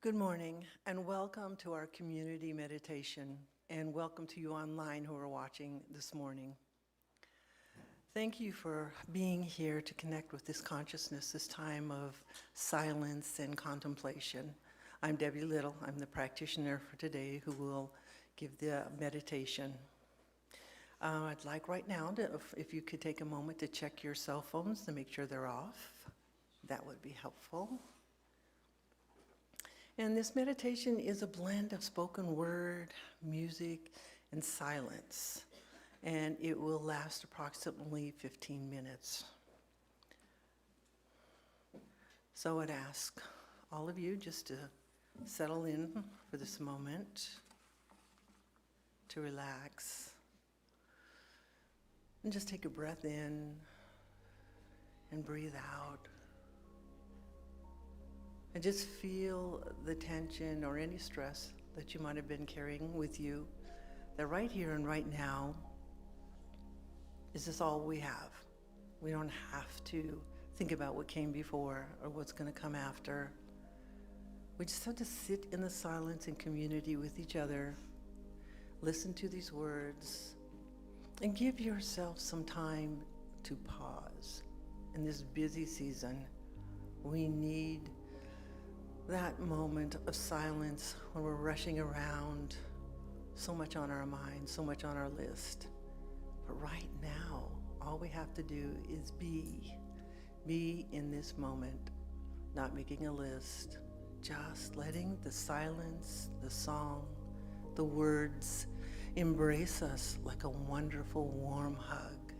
Good morning and welcome to our community meditation, and welcome to you online who are watching this morning. Thank you for being here to connect with this consciousness, this time of silence and contemplation. I'm Debbie Little. I'm the practitioner for today who will give the meditation. I'd like right now if you could take a moment to check your cell phones to make sure they're off. That would be helpful. And this meditation is a blend of spoken word, music, and silence. And it will last approximately 15 minutes. So I'd ask all of you just to settle in for this moment, to relax, and just take a breath in and breathe out. And just feel the tension or any stress that you might have been carrying with you, that right here and right now, is this all we have? We don't have to think about what came before or what's going to come after. We just have to sit in the silence and community with each other, listen to these words, and give yourself some time to pause. In this busy season, we need that moment of silence when we're rushing around, so much on our mind, so much on our list. But right now, all we have to do is be in this moment, not making a list, just letting the silence, the song, the words embrace us like a wonderful warm hug.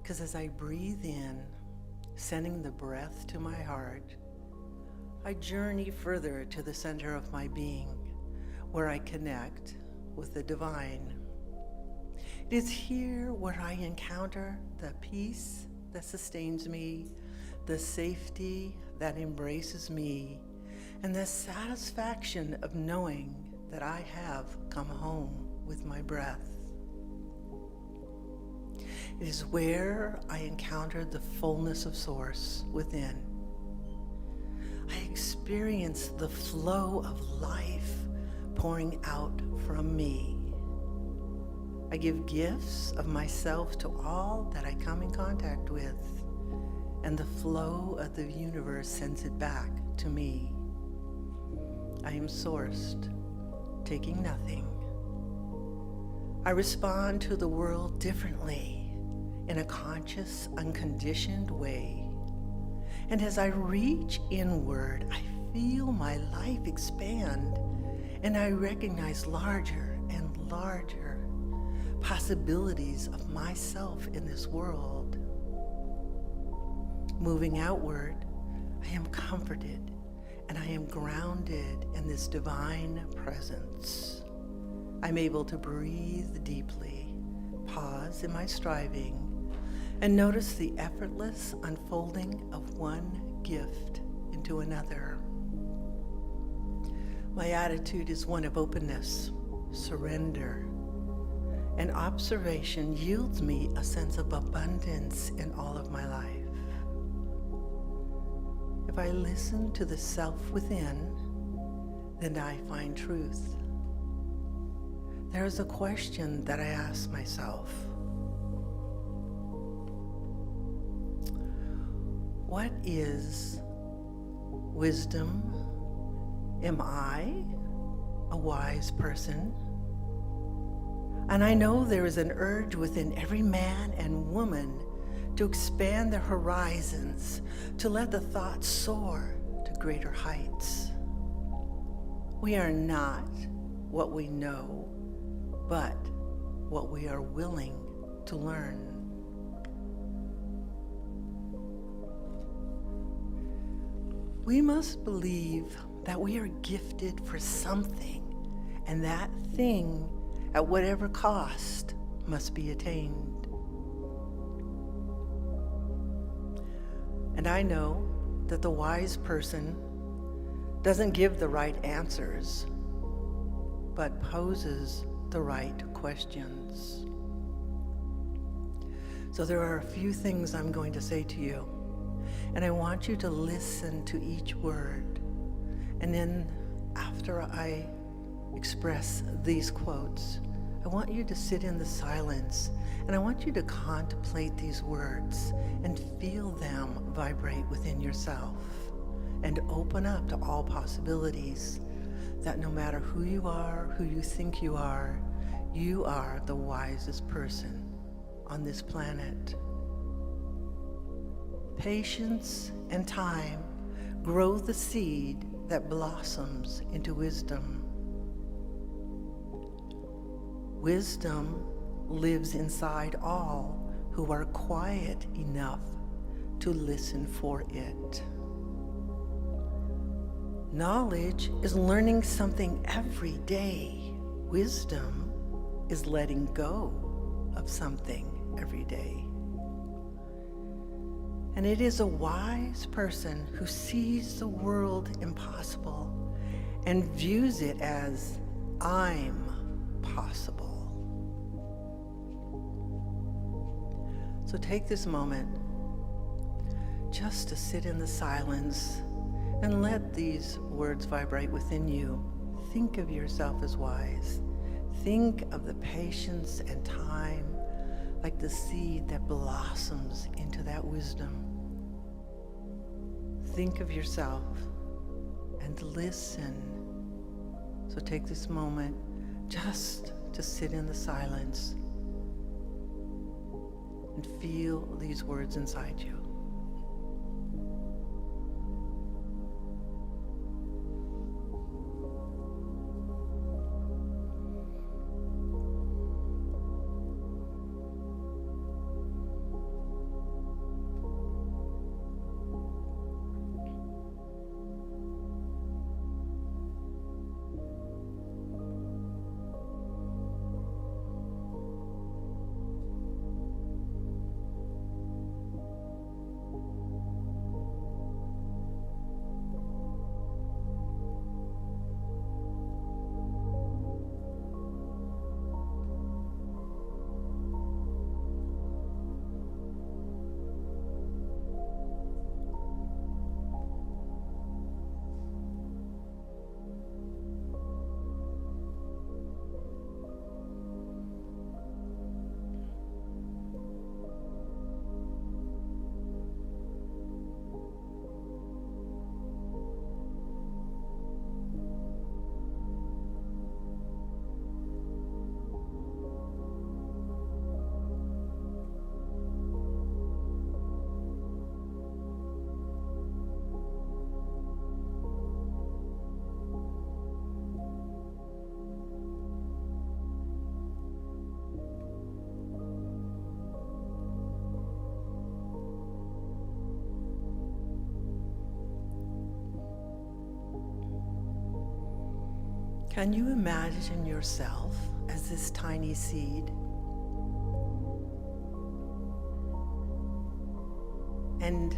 Because as I breathe in, sending the breath to my heart, I journey further to the center of my being, where I connect with the divine. It is here where I encounter the peace that sustains me, the safety that embraces me, and the satisfaction of knowing that I have come home with my breath. It is where I encountered the fullness of Source within. I experience the flow of life pouring out from me. I give gifts of myself to all that I come in contact with, and the flow of the universe sends it back to me. I am sourced, taking nothing. I respond to the world differently, in a conscious, unconditioned way. And as I reach inward, I feel my life expand, and I recognize larger and larger possibilities of myself in this world. Moving outward, I am comforted and I am grounded in this divine presence. I'm able to breathe deeply, pause in my striving, and notice the effortless unfolding of one gift into another. My attitude is one of openness, surrender, and observation yields me a sense of abundance in all of my life. If I listen to the self within, then I find truth. There is a question that I ask myself. What is wisdom? Am I a wise person? And I know there is an urge within every man and woman to expand their horizons, to let the thoughts soar to greater heights. We are not what we know, but what we are willing to learn. We must believe that we are gifted for something, and that thing, at whatever cost, must be attained. And I know that the wise person doesn't give the right answers, but poses the right questions. So there are a few things I'm going to say to you. And I want you to listen to each word. And then after I express these quotes, I want you to sit in the silence, and I want you to contemplate these words and feel them vibrate within yourself and open up to all possibilities, that no matter who you are, who you think you are the wisest person on this planet. Patience and time grow the seed that blossoms into wisdom. Wisdom lives inside all who are quiet enough to listen for it. Knowledge is learning something every day. Wisdom is letting go of something every day. And it is a wise person who sees the world impossible and views it as I'm possible. So take this moment just to sit in the silence and let these words vibrate within you. Think of yourself as wise. Think of the patience and time like the seed that blossoms into that wisdom. Think of yourself and listen. So take this moment just to sit in the silence and feel these words inside you. Can you imagine yourself as this tiny seed? And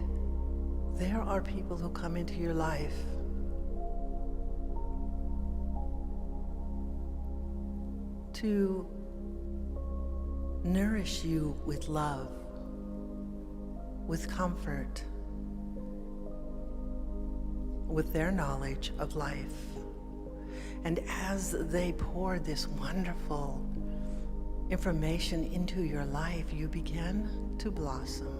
there are people who come into your life to nourish you with love, with comfort, with their knowledge of life. And as they pour this wonderful information into your life, you begin to blossom.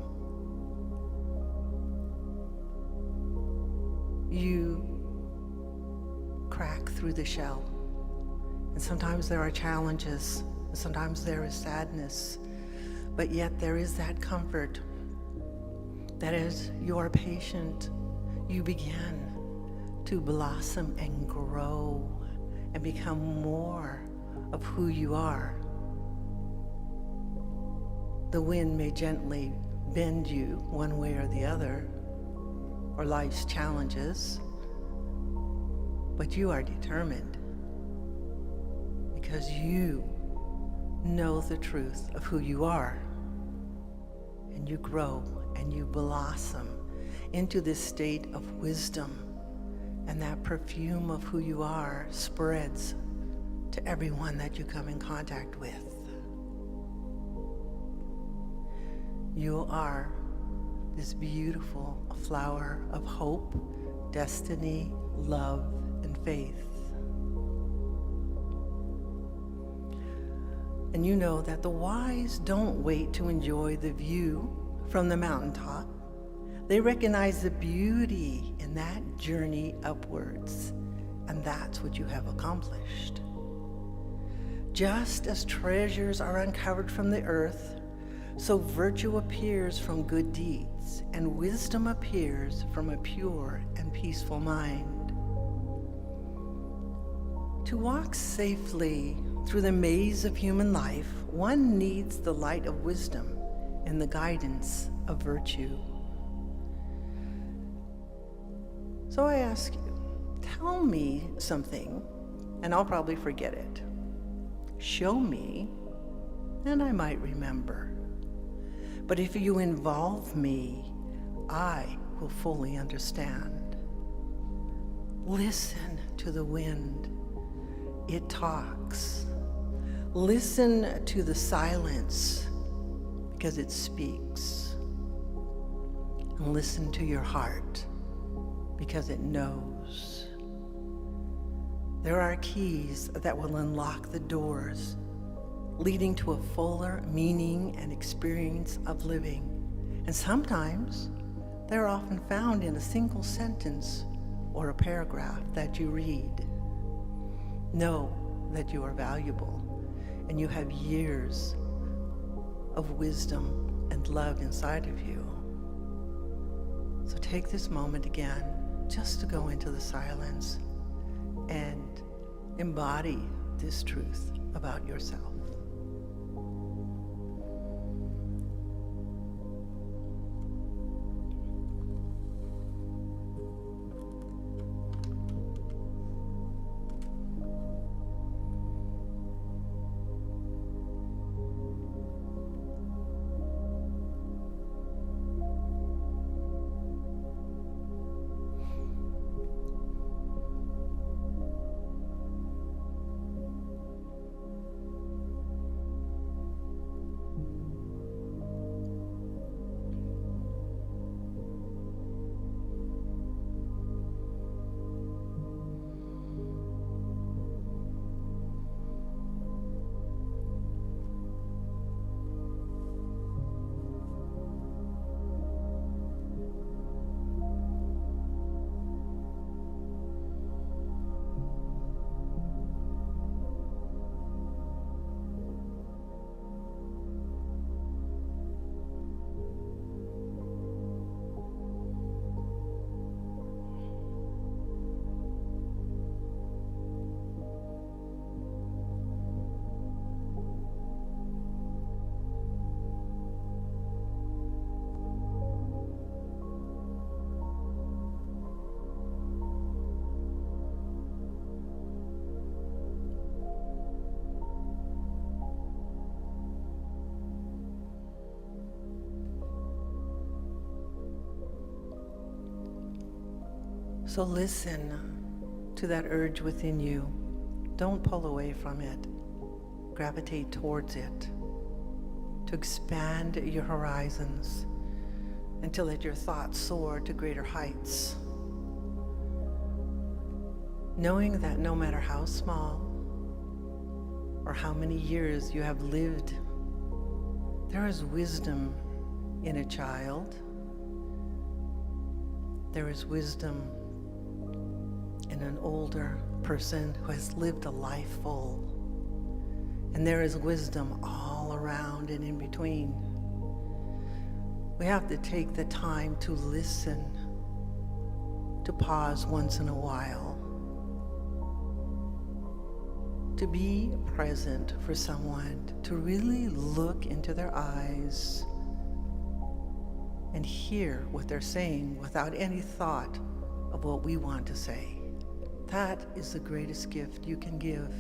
You crack through the shell. And sometimes there are challenges, and sometimes there is sadness, but yet there is that comfort that as you are patient, you begin to blossom and grow and become more of who you are. The wind may gently bend you one way or the other, or life's challenges, but you are determined because you know the truth of who you are, and you grow and you blossom into this state of wisdom. And that perfume of who you are spreads to everyone that you come in contact with. You are this beautiful flower of hope, destiny, love, and faith. And you know that the wise don't wait to enjoy the view from the mountaintop. They recognize the beauty in that journey upwards, and that's what you have accomplished. Just as treasures are uncovered from the earth, so virtue appears from good deeds, and wisdom appears from a pure and peaceful mind. To walk safely through the maze of human life, one needs the light of wisdom and the guidance of virtue. So I ask you, tell me something, and I'll probably forget it. Show me, and I might remember. But if you involve me, I will fully understand. Listen to the wind. It talks. Listen to the silence, because it speaks. And listen to your heart, because it knows. There are keys that will unlock the doors, leading to a fuller meaning and experience of living. And sometimes they're often found in a single sentence or a paragraph that you read. Know that you are valuable, and you have years of wisdom and love inside of you. So take this moment again just to go into the silence and embody this truth about yourself. So listen to that urge within you. Don't pull away from it. Gravitate towards it. To expand your horizons and to let your thoughts soar to greater heights. Knowing that no matter how small or how many years you have lived, there is wisdom in a child. There is wisdom in an older person who has lived a life full. And there is wisdom all around and in between. We have to take the time to listen, to pause once in a while, to be present for someone, to really look into their eyes and hear what they're saying without any thought of what we want to say. That is the greatest gift you can give.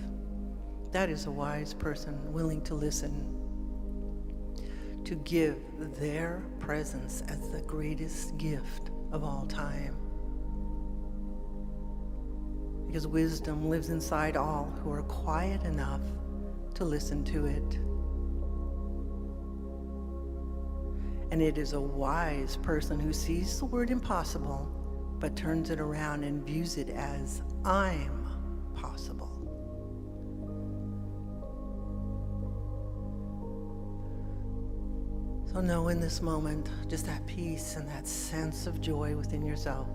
That is a wise person willing to listen, to give their presence as the greatest gift of all time. Because wisdom lives inside all who are quiet enough to listen to it. And it is a wise person who sees the word impossible, but turns it around and views it as I'm possible. So know in this moment just that peace and that sense of joy within yourself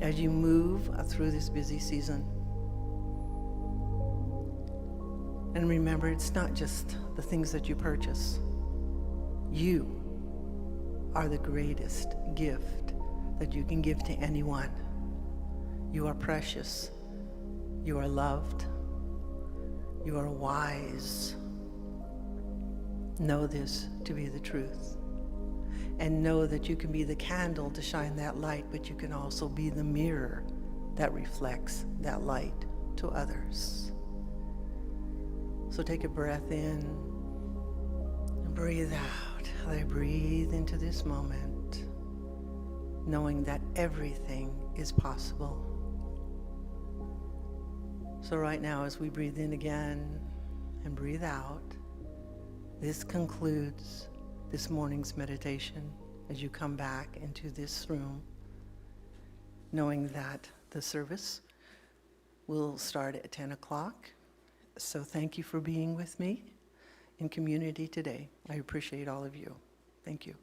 as you move through this busy season. And remember, it's not just the things that you purchase. You are the greatest gift that you can give to anyone. You are precious. You are loved. You are wise. Know this to be the truth. And know that you can be the candle to shine that light, but you can also be the mirror that reflects that light to others. So take a breath in and breathe out. I breathe into this moment, knowing that everything is possible. So right now, as we breathe in again and breathe out, this concludes this morning's meditation as you come back into this room, knowing that the service will start at 10 o'clock. So thank you for being with me in community today. I appreciate all of you. Thank you.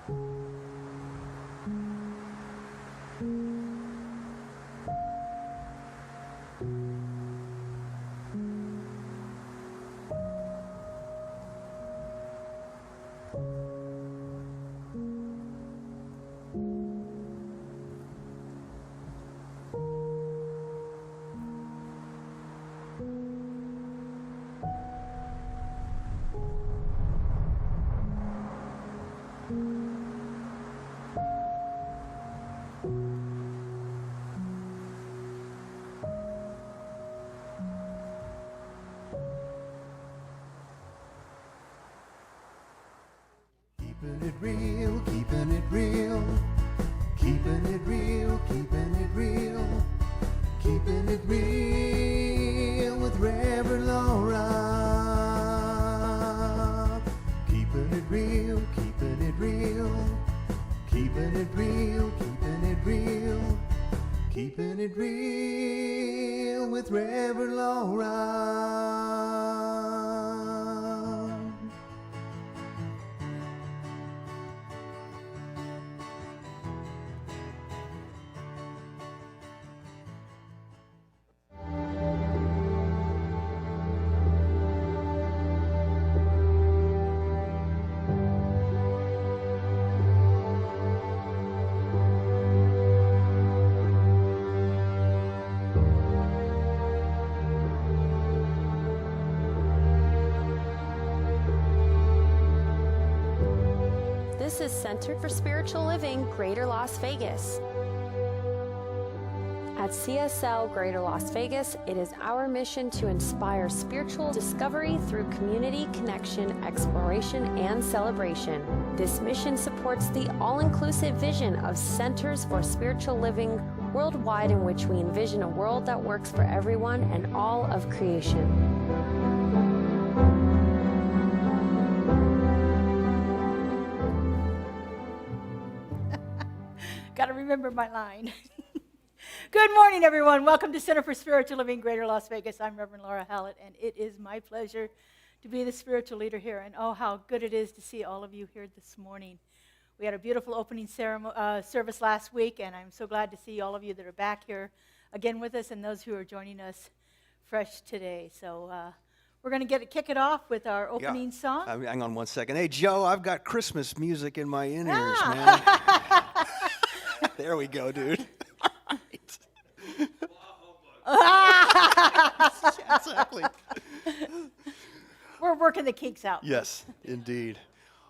Keeping it real, keeping it real, keeping it real, keeping it real, keeping it real with Reverend Laura. Keeping it real, keeping it real, keeping it real, keeping it real, keeping it real with Reverend Laura. This is Center for Spiritual Living, Greater Las Vegas. At CSL Greater Las Vegas, it is our mission to inspire spiritual discovery through community connection, exploration, and celebration. This mission supports the all-inclusive vision of Centers for Spiritual Living worldwide, in which we envision a world that works for everyone and all of creation. Got to remember my line. Good morning, everyone. Welcome to Center for Spiritual Living, Greater Las Vegas. I'm Reverend Laura Hallett, and it is my pleasure to be the spiritual leader here. And oh, how good it is to see all of you here this morning. We had a beautiful opening service last week, and I'm so glad to see all of you that are back here again with us, and those who are joining us fresh today. So we're going to kick it off with our opening song. Hang on one second. Hey, Joe, I've got Christmas music in my in-ears, man. There we go, dude. Exactly. We're working the kinks out. Yes, indeed.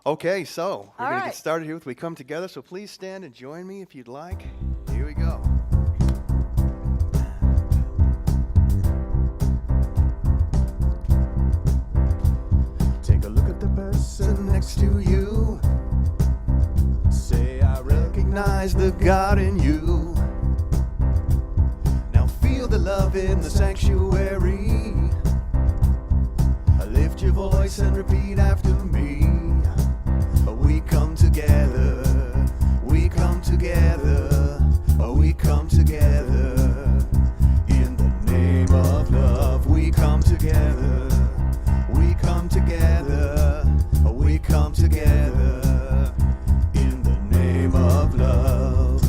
Okay, so we're going to right. get started here with We Come Together, so please stand and join me if you'd like. Here we go. Take a look at the person next to you. Say, I recognize the God in you. Now feel the love in the sanctuary. Lift your voice and repeat after me. We come together. We come together. We come together. In the name of love, we come together. We come together. We come together. In the name of love.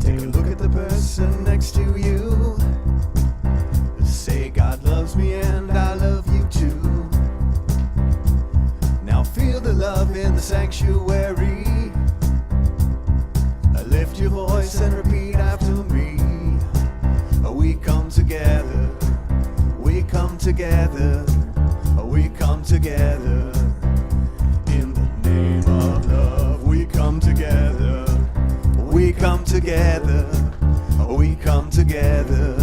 Take a look at the person next to you. Say, God loves me and I love you too. Now feel the love in the sanctuary. Lift your voice and repeat after me. We come together. We come together. We come together. In the name of love, we come together. We come together. We come together.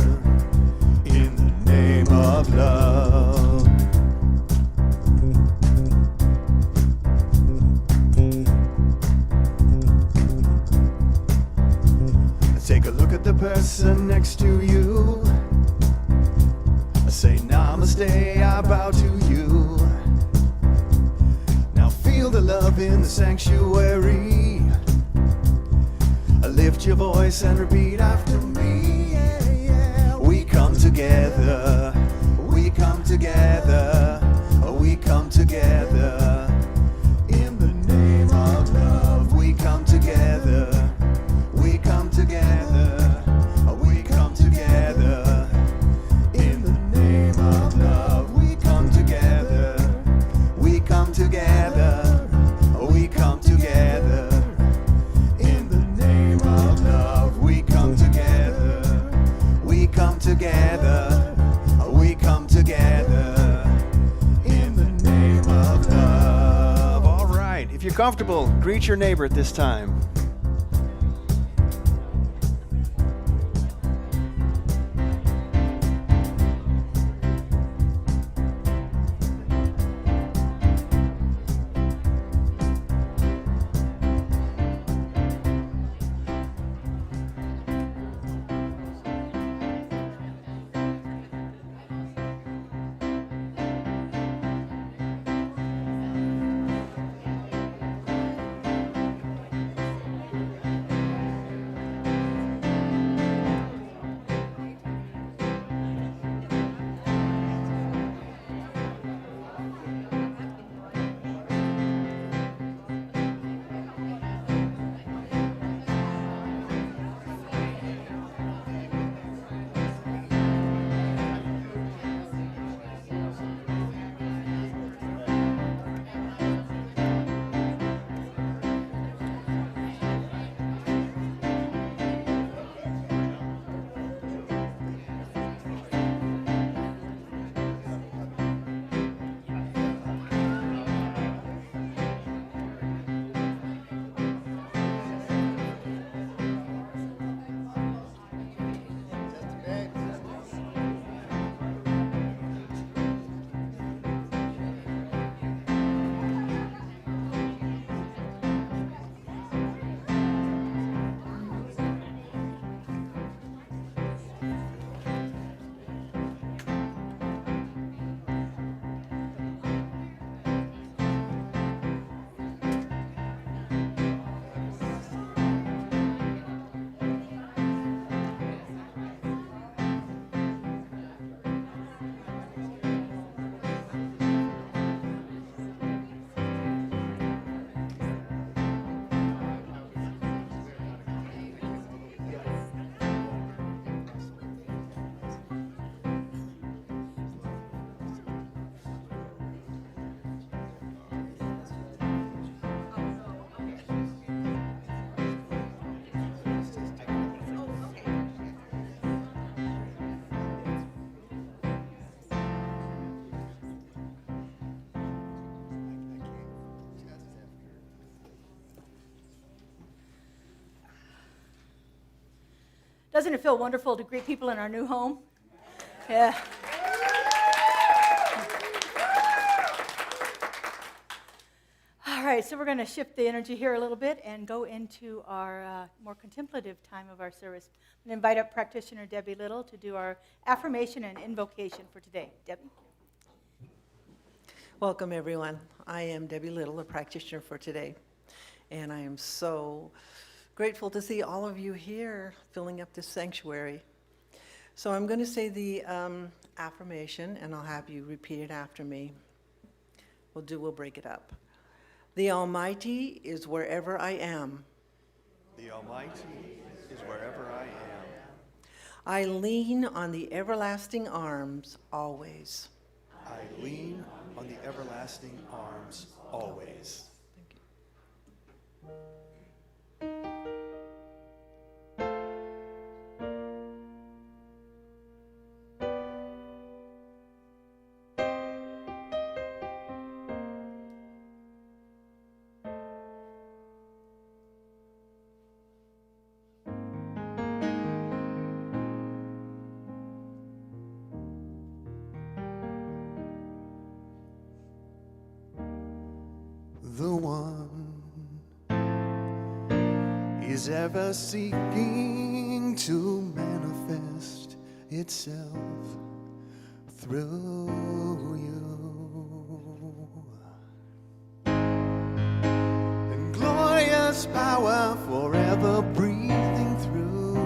In the name of love. Take a look at the person next to you. Say namaste, I bow to you. Now feel the love in the sanctuary. Lift your voice and repeat after me. We come together, we come together, we come together. In the name of love, we come together, we come together, we come together. In the name of love, we come together, we come together, we come together. In the name of love, we come together, we come together, we come together. In the name of love. All right, if you're comfortable, greet your neighbor at this time. Doesn't it feel wonderful to greet people in our new home? Yeah. All right, so we're going to shift the energy here a little bit and go into our more contemplative time of our service. I'm going to invite up practitioner Debbie Little to do our affirmation and invocation for today. Debbie? Welcome, everyone. I am Debbie Little, a practitioner for today, and I am so grateful to see all of you here filling up this sanctuary. So I'm going to say the affirmation, and I'll have you repeat it after me. We'll break it up. The Almighty is wherever I am. The Almighty is wherever I am. I lean on the everlasting arms always. I lean on the everlasting arms always. Thank you. The one is ever seeking to manifest itself through you. And glorious power forever breathing through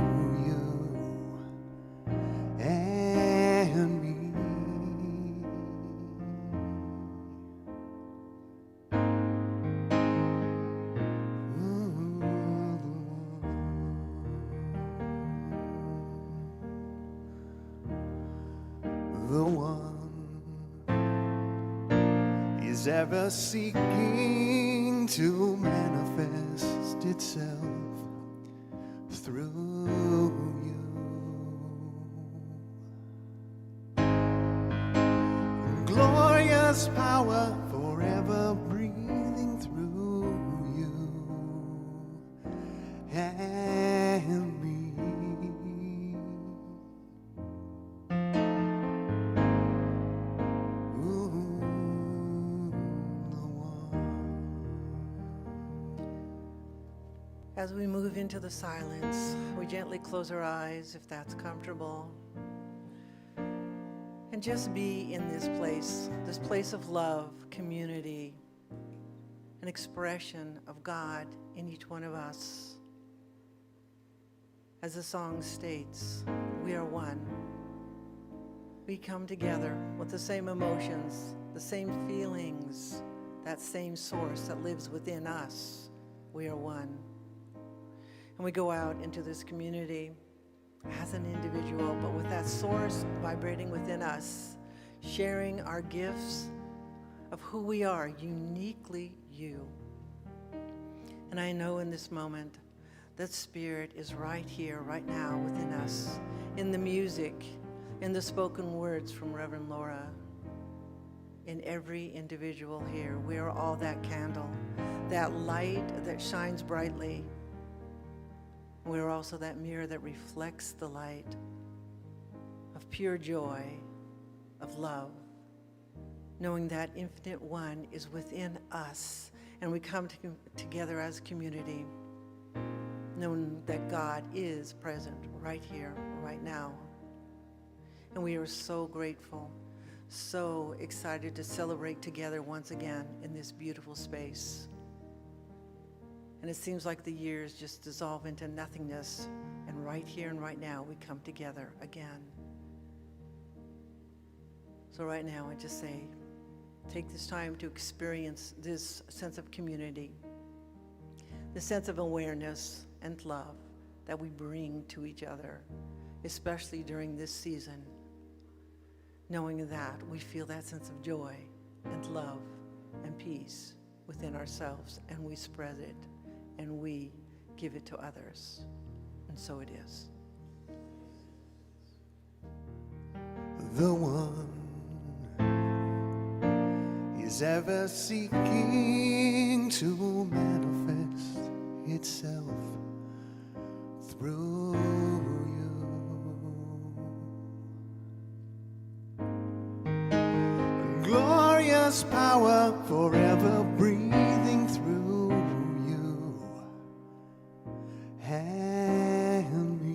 you. And is ever seeking to manifest itself through you. Glorious power forever breathing through you and me. As we move into the silence, we gently close our eyes if that's comfortable. And just be in this place of love, community, an expression of God in each one of us. As the song states, we are one. We come together with the same emotions, the same feelings, that same source that lives within us. We are one. And we go out into this community as an individual, but with that source vibrating within us, sharing our gifts of who we are, uniquely you. And I know in this moment that Spirit is right here, right now within us, in the music, in the spoken words from Reverend Laura, in every individual here. We are all that candle, that light that shines brightly. We're also that mirror that reflects the light of pure joy, of love, knowing that Infinite One is within us, and we come together as a community, knowing that God is present right here, right now. And we are so grateful, so excited to celebrate together once again in this beautiful space. And it seems like the years just dissolve into nothingness. And right here and right now, we come together again. So right now, I just say, take this time to experience this sense of community, the sense of awareness and love that we bring to each other, especially during this season, knowing that we feel that sense of joy and love and peace within ourselves, and we spread it. And we give it to others. And so it is. The one is ever seeking to manifest itself through you. Glorious power forever breathing through and me.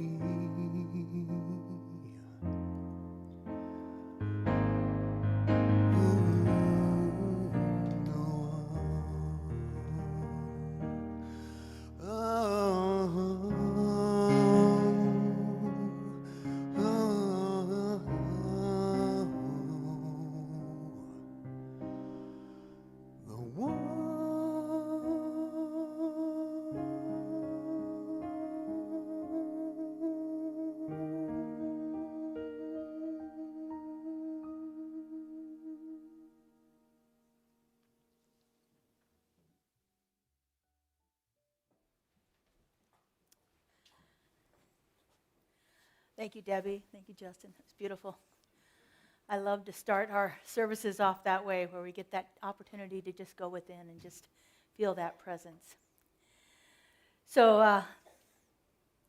Thank you, Debbie. Thank you, Justin. It's beautiful. I love to start our services off that way, where we get that opportunity to just go within and just feel that presence. So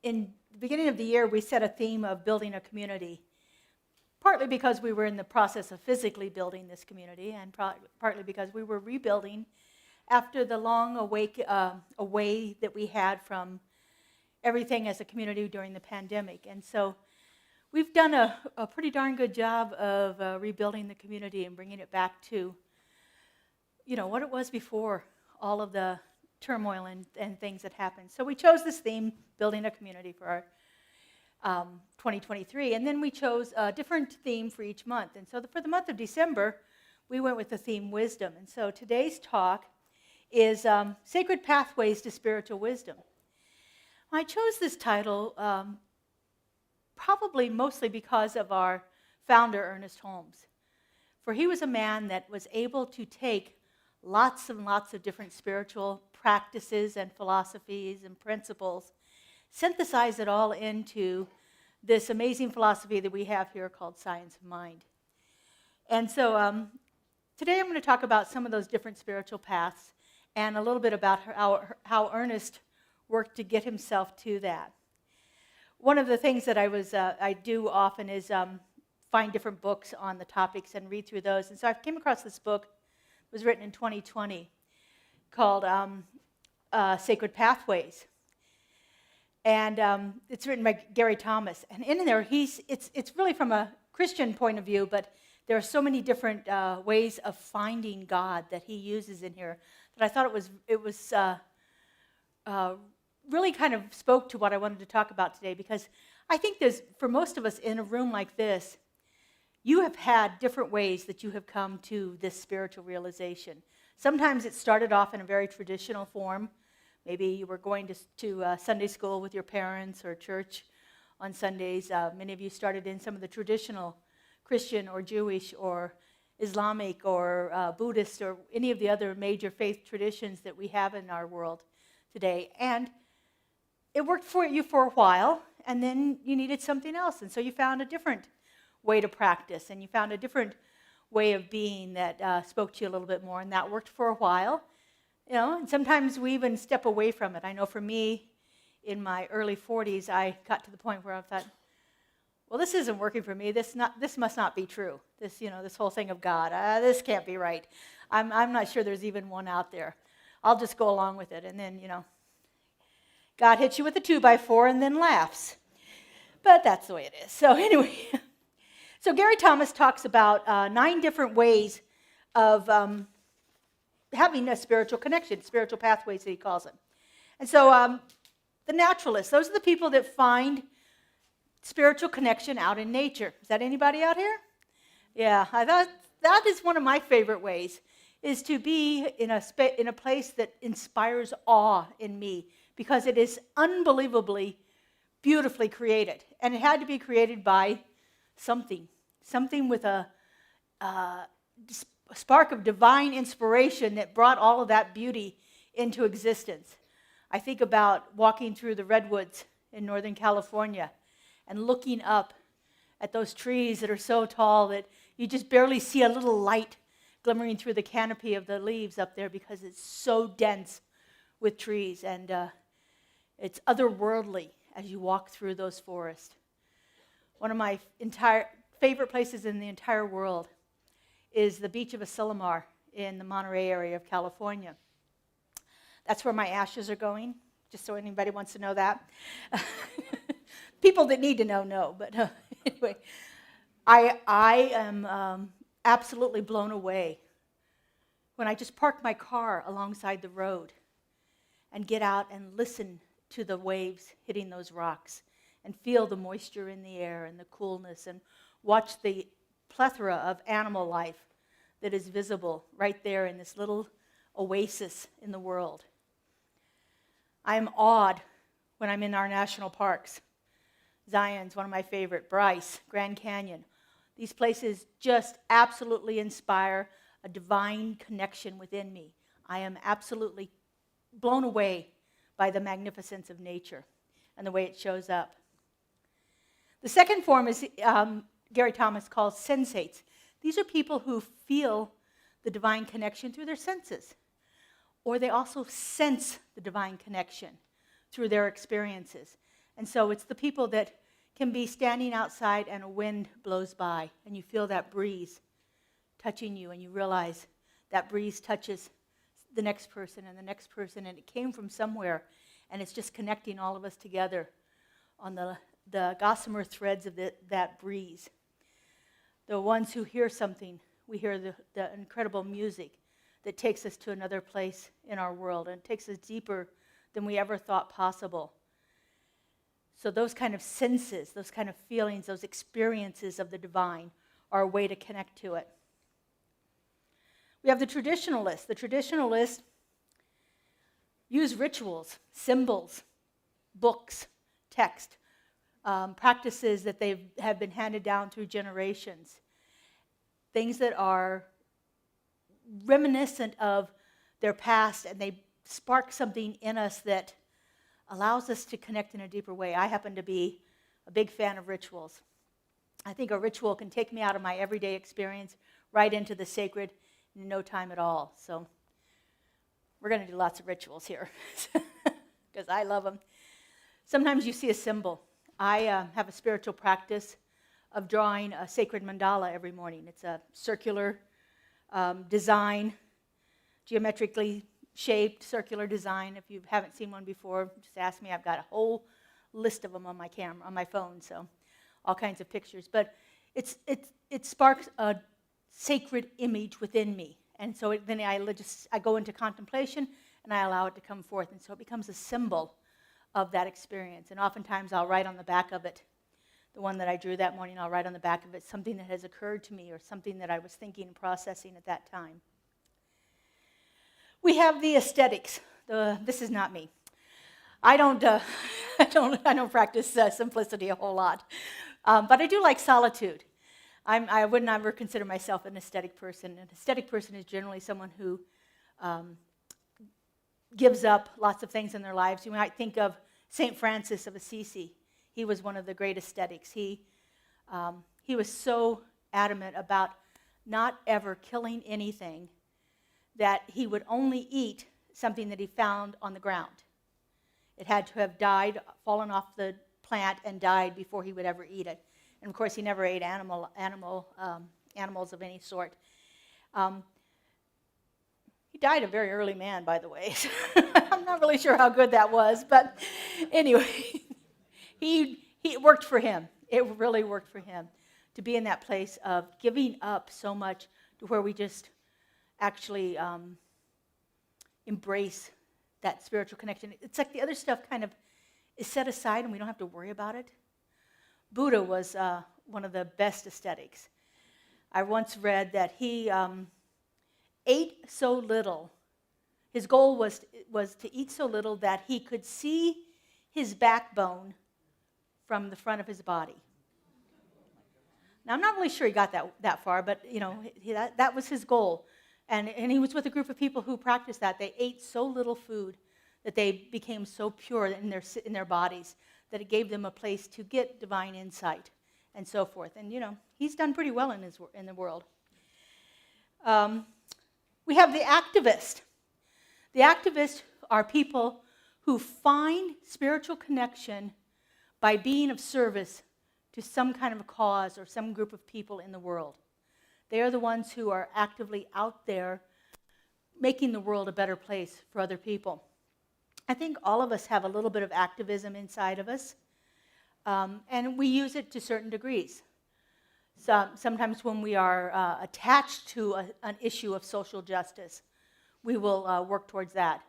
in the beginning of the year, we set a theme of building a community, partly because we were in the process of physically building this community, and partly because we were rebuilding after the long away that we had from everything as a community during the pandemic. And so we've done a pretty darn good job of rebuilding the community and bringing it back to, what it was before all of the turmoil and things that happened. So we chose this theme, building a community, for our 2023. And then we chose a different theme for each month. And so for the month of December, we went with the theme wisdom. And so today's talk is Sacred Pathways to Spiritual Wisdom. I chose this title probably mostly because of our founder, Ernest Holmes. For he was a man that was able to take lots and lots of different spiritual practices and philosophies and principles, synthesize it all into this amazing philosophy that we have here called Science of Mind. And so today I'm going to talk about some of those different spiritual paths and a little bit about how Ernest worked to get himself to that. One of the things that I do often is find different books on the topics and read through those. And so I came across this book. It was written in 2020 called Sacred Pathways. And it's written by Gary Thomas. And in there, it's really from a Christian point of view, but there are so many different ways of finding God that he uses in here that I thought it was really kind of spoke to what I wanted to talk about today, because I think for most of us in a room like this, you have had different ways that you have come to this spiritual realization. Sometimes it started off in a very traditional form. Maybe you were going to Sunday school with your parents or church on Sundays. Many of you started in some of the traditional Christian or Jewish or Islamic or Buddhist or any of the other major faith traditions that we have in our world today. And it worked for you for a while, and then you needed something else. And so you found a different way to practice, and you found a different way of being that spoke to you a little bit more, and that worked for a while. And sometimes we even step away from it. I know for me, in my early 40s, I got to the point where I thought, well, this isn't working for me. This must not be true. This whole thing of God, this can't be right. I'm not sure there's even one out there. I'll just go along with it. And then, God hits you with a 2x4 and then laughs. But that's the way it is. So anyway, so Gary Thomas talks about 9 different ways of having a spiritual connection, spiritual pathways that he calls them. And so the naturalists, those are the people that find spiritual connection out in nature. Is that anybody out here? Yeah, I thought that is one of my favorite ways, is to be in a place that inspires awe in me, because it is unbelievably beautifully created. And it had to be created by something with a spark of divine inspiration that brought all of that beauty into existence. I think about walking through the redwoods in Northern California and looking up at those trees that are so tall that you just barely see a little light glimmering through the canopy of the leaves up there, because it's so dense with trees, and it's otherworldly as you walk through those forests. One of my favorite places in the entire world is the beach of Asilomar in the Monterey area of California. That's where my ashes are going, just so anybody wants to know that. People that need to know, but anyway, I am absolutely blown away when I just park my car alongside the road and get out and listen to the waves hitting those rocks and feel the moisture in the air and the coolness, and watch the plethora of animal life that is visible right there in this little oasis in the world. I am awed when I'm in our national parks. Zion's one of my favorite, Bryce, Grand Canyon. These places just absolutely inspire a divine connection within me. I am absolutely blown away by the magnificence of nature and the way it shows up. The second form is Gary Thomas calls sensates. These are people who feel the divine connection through their senses, or they also sense the divine connection through their experiences. And so it's the people that can be standing outside and a wind blows by, and you feel that breeze touching you, and you realize that breeze touches the next person and the next person, and it came from somewhere, and it's just connecting all of us together on the gossamer threads of that breeze. The ones who hear something, we hear the incredible music that takes us to another place in our world, and it takes us deeper than we ever thought possible. So those kind of senses, those kind of feelings, those experiences of the divine are a way to connect to it. We have the traditionalists. The traditionalists use rituals, symbols, books, text, practices that have been handed down through generations, things that are reminiscent of their past, and they spark something in us that allows us to connect in a deeper way. I happen to be a big fan of rituals. I think a ritual can take me out of my everyday experience right into the sacred in no time at all. So we're going to do lots of rituals here because I love them. Sometimes you see a symbol. I have a spiritual practice of drawing a sacred mandala every morning. It's a circular design, geometrically shaped circular design. If you haven't seen one before, just ask me. I've got a whole list of them on my camera, on my phone, so all kinds of pictures. But it sparks a sacred image within me, and so then I go into contemplation and I allow it to come forth, and so it becomes a symbol of that experience. And oftentimes I'll write on the back of it, the one that I drew that morning, I'll write on the back of it something that has occurred to me or something that I was thinking and processing at that time. We have the aesthetics. This is not me. I don't practice simplicity a whole lot, but I do like solitude. I would never consider myself an aesthetic person. An aesthetic person is generally someone who gives up lots of things in their lives. You might think of St. Francis of Assisi. He was one of the great ascetics. He was so adamant about not ever killing anything that he would only eat something that he found on the ground. It had to have died, fallen off the plant, and died before he would ever eat it. And of course, he never ate animals of any sort. He died a very early man, by the way. I'm not really sure how good that was, but anyway, it worked for him. It really worked for him to be in that place of giving up so much to where we just actually embrace that spiritual connection. It's like the other stuff kind of is set aside and we don't have to worry about it. Buddha was one of the best ascetics. I once read that he ate so little. His goal was to eat so little that he could see his backbone from the front of his body. Now, I'm not really sure he got that far, but that was his goal. And he was with a group of people who practiced that. They ate so little food that they became so pure in their bodies that it gave them a place to get divine insight and so forth. And he's done pretty well in the world. We have the activist. The activists are people who find spiritual connection by being of service to some kind of a cause or some group of people in the world. They are the ones who are actively out there making the world a better place for other people. I think all of us have a little bit of activism inside of us, and we use it to certain degrees. Sometimes when we are attached to an issue of social justice, we will work towards that.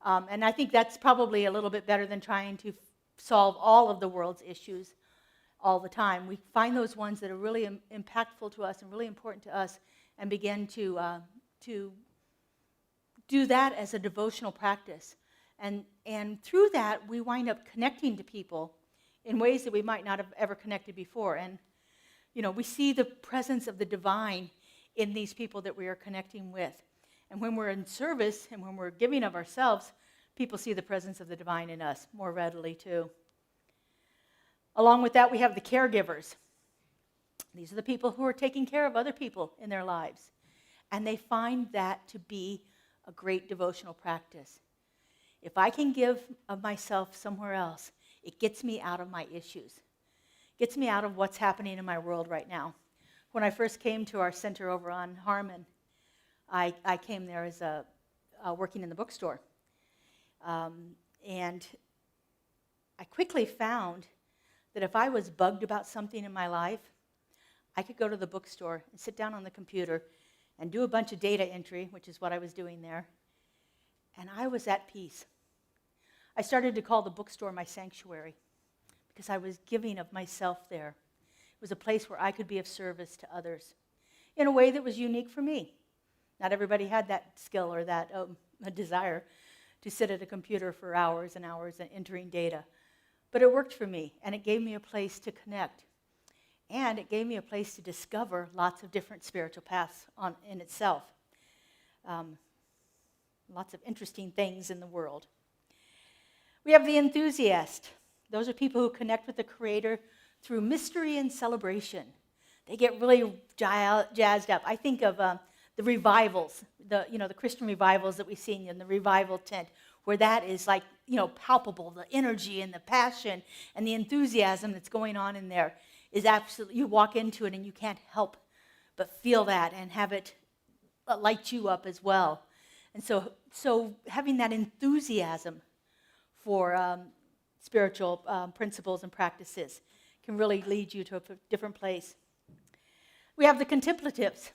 And I think that's probably a little bit better than trying to solve all of the world's issues all the time. We find those ones that are really impactful to us and really important to us and begin to do that as a devotional practice. And through that, we wind up connecting to people in ways that we might not have ever connected before. And, we see the presence of the divine in these people that we are connecting with. And when we're in service and when we're giving of ourselves, people see the presence of the divine in us more readily, too. Along with that, we have the caregivers. These are the people who are taking care of other people in their lives. And they find that to be a great devotional practice. If I can give of myself somewhere else, it gets me out of my issues. It gets me out of what's happening in my world right now. When I first came to our center over on Harmon, I came there as working in the bookstore. And I quickly found that if I was bugged about something in my life, I could go to the bookstore and sit down on the computer and do a bunch of data entry, which is what I was doing there, and I was at peace. I started to call the bookstore my sanctuary because I was giving of myself there. It was a place where I could be of service to others in a way that was unique for me. Not everybody had that skill or that a desire to sit at a computer for hours and hours and entering data. But it worked for me, and it gave me a place to connect. And it gave me a place to discover lots of different spiritual paths in itself. Lots of interesting things in the world. We have the enthusiast. Those are people who connect with the Creator through mystery and celebration. They get really jazzed up. I think of the revivals, the Christian revivals that we've seen in the revival tent, where that is like, palpable. The energy and the passion and the enthusiasm that's going on in there is absolutely, you walk into it and you can't help but feel that and have it light you up as well. And so having that enthusiasm for spiritual principles and practices can really lead you to a different place. We have the contemplatives.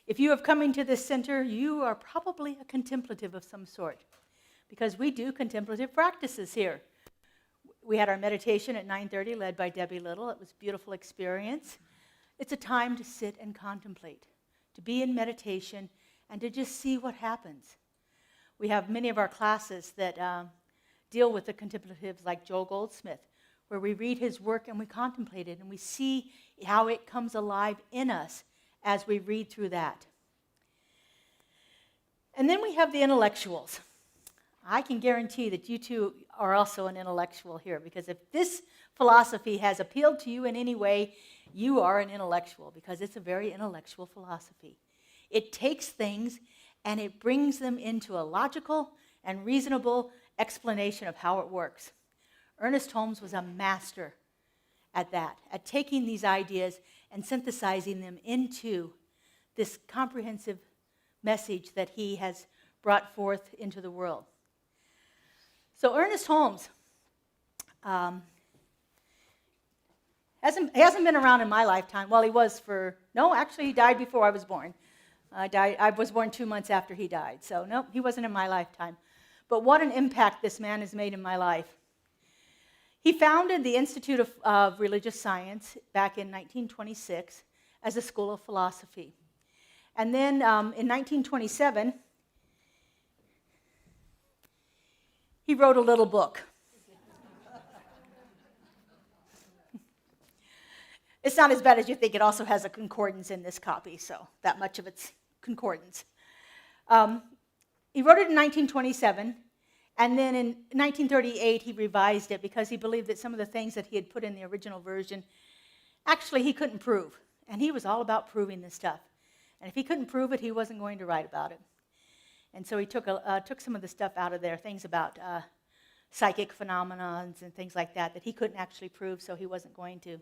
If you have come into this center, you are probably a contemplative of some sort, because we do contemplative practices here. We had our meditation at 9:30, led by Debbie Little. It was a beautiful experience. It's a time to sit and contemplate, to be in meditation, and to just see what happens. We have many of our classes that deal with the contemplatives, like Joel Goldsmith, where we read his work and we contemplate it, and we see how it comes alive in us as we read through that. And then we have the intellectuals. I can guarantee that you two are also an intellectual here, because if this philosophy has appealed to you in any way, you are an intellectual, because it's a very intellectual philosophy. It takes things and it brings them into a logical and reasonable explanation of how it works. Ernest Holmes was a master at that, at taking these ideas and synthesizing them into this comprehensive message that he has brought forth into the world. So Ernest Holmes hasn't been around in my lifetime. Well, he was he died before I was born. I was born 2 months after he died, so no, he wasn't in my lifetime. But what an impact this man has made in my life. He founded the Institute of Religious Science back in 1926 as a school of philosophy. And then in 1927, he wrote a little book. It's not as bad as you think. It also has a concordance in this copy, so that much of it's concordance. He wrote it in 1927, and then in 1938 he revised it because he believed that some of the things that he had put in the original version, actually he couldn't prove. And he was all about proving this stuff. And if he couldn't prove it, he wasn't going to write about it. And so he took some of the stuff out of there, things about psychic phenomena and things like that he couldn't actually prove, so he wasn't going to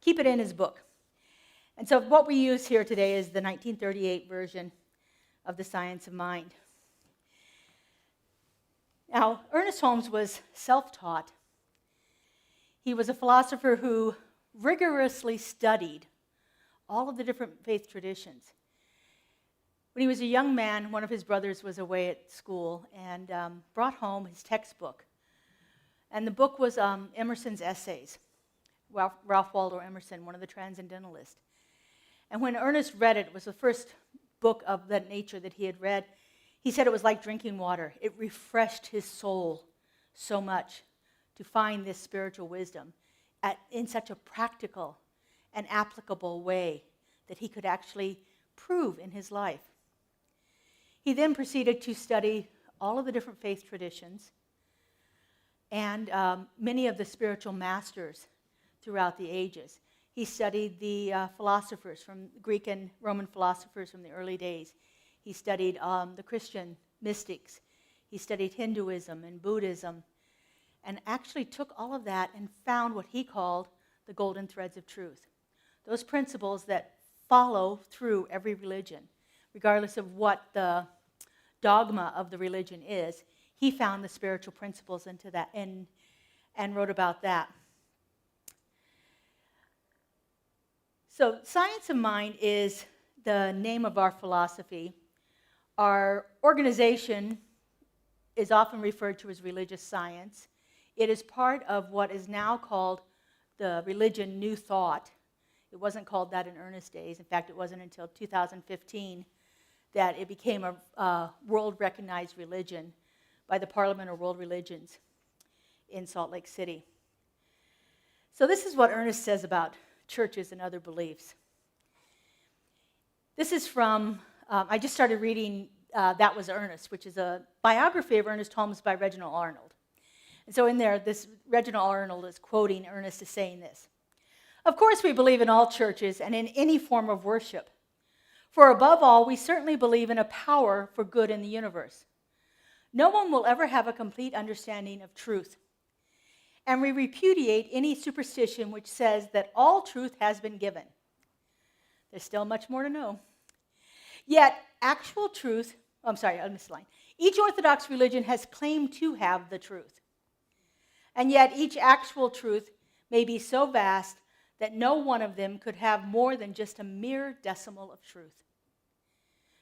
keep it in his book. And so what we use here today is the 1938 version of The Science of Mind. Now, Ernest Holmes was self-taught. He was a philosopher who rigorously studied all of the different faith traditions. When he was a young man, one of his brothers was away at school and brought home his textbook. And the book was Emerson's Essays. Ralph Waldo Emerson, one of the Transcendentalists. And when Ernest read it, it was the first book of that nature that he had read. He said it was like drinking water. It refreshed his soul so much to find this spiritual wisdom in such a practical and applicable way that he could actually prove in his life. He then proceeded to study all of the different faith traditions and many of the spiritual masters throughout the ages. He studied the philosophers, from Greek and Roman philosophers from the early days. He studied the Christian mystics. He studied Hinduism and Buddhism, and actually took all of that and found what he called the golden threads of truth. Those principles that follow through every religion, regardless of what the dogma of the religion is. He found the spiritual principles into that and wrote about that. So Science of Mind is the name of our philosophy. Our organization is often referred to as religious science. It is part of what is now called the religion New Thought. It wasn't called that in Ernest days. In fact, it wasn't until 2015 that it became a world-recognized religion by the Parliament of World Religions in Salt Lake City. So this is what Ernest says about churches and other beliefs. This is from I just started reading That Was Ernest, which is a biography of Ernest Holmes by Reginald Arnold. And so in there, this Reginald Arnold is quoting Ernest as saying this: "Of course we believe in all churches and in any form of worship. For above all, we certainly believe in a power for good in the universe. No one will ever have a complete understanding of truth. And we repudiate any superstition which says that all truth has been given. There's still much more to know. Yet, actual truth, I missed the line. Each Orthodox religion has claimed to have the truth. And yet, each actual truth may be so vast that no one of them could have more than just a mere decimal of truth."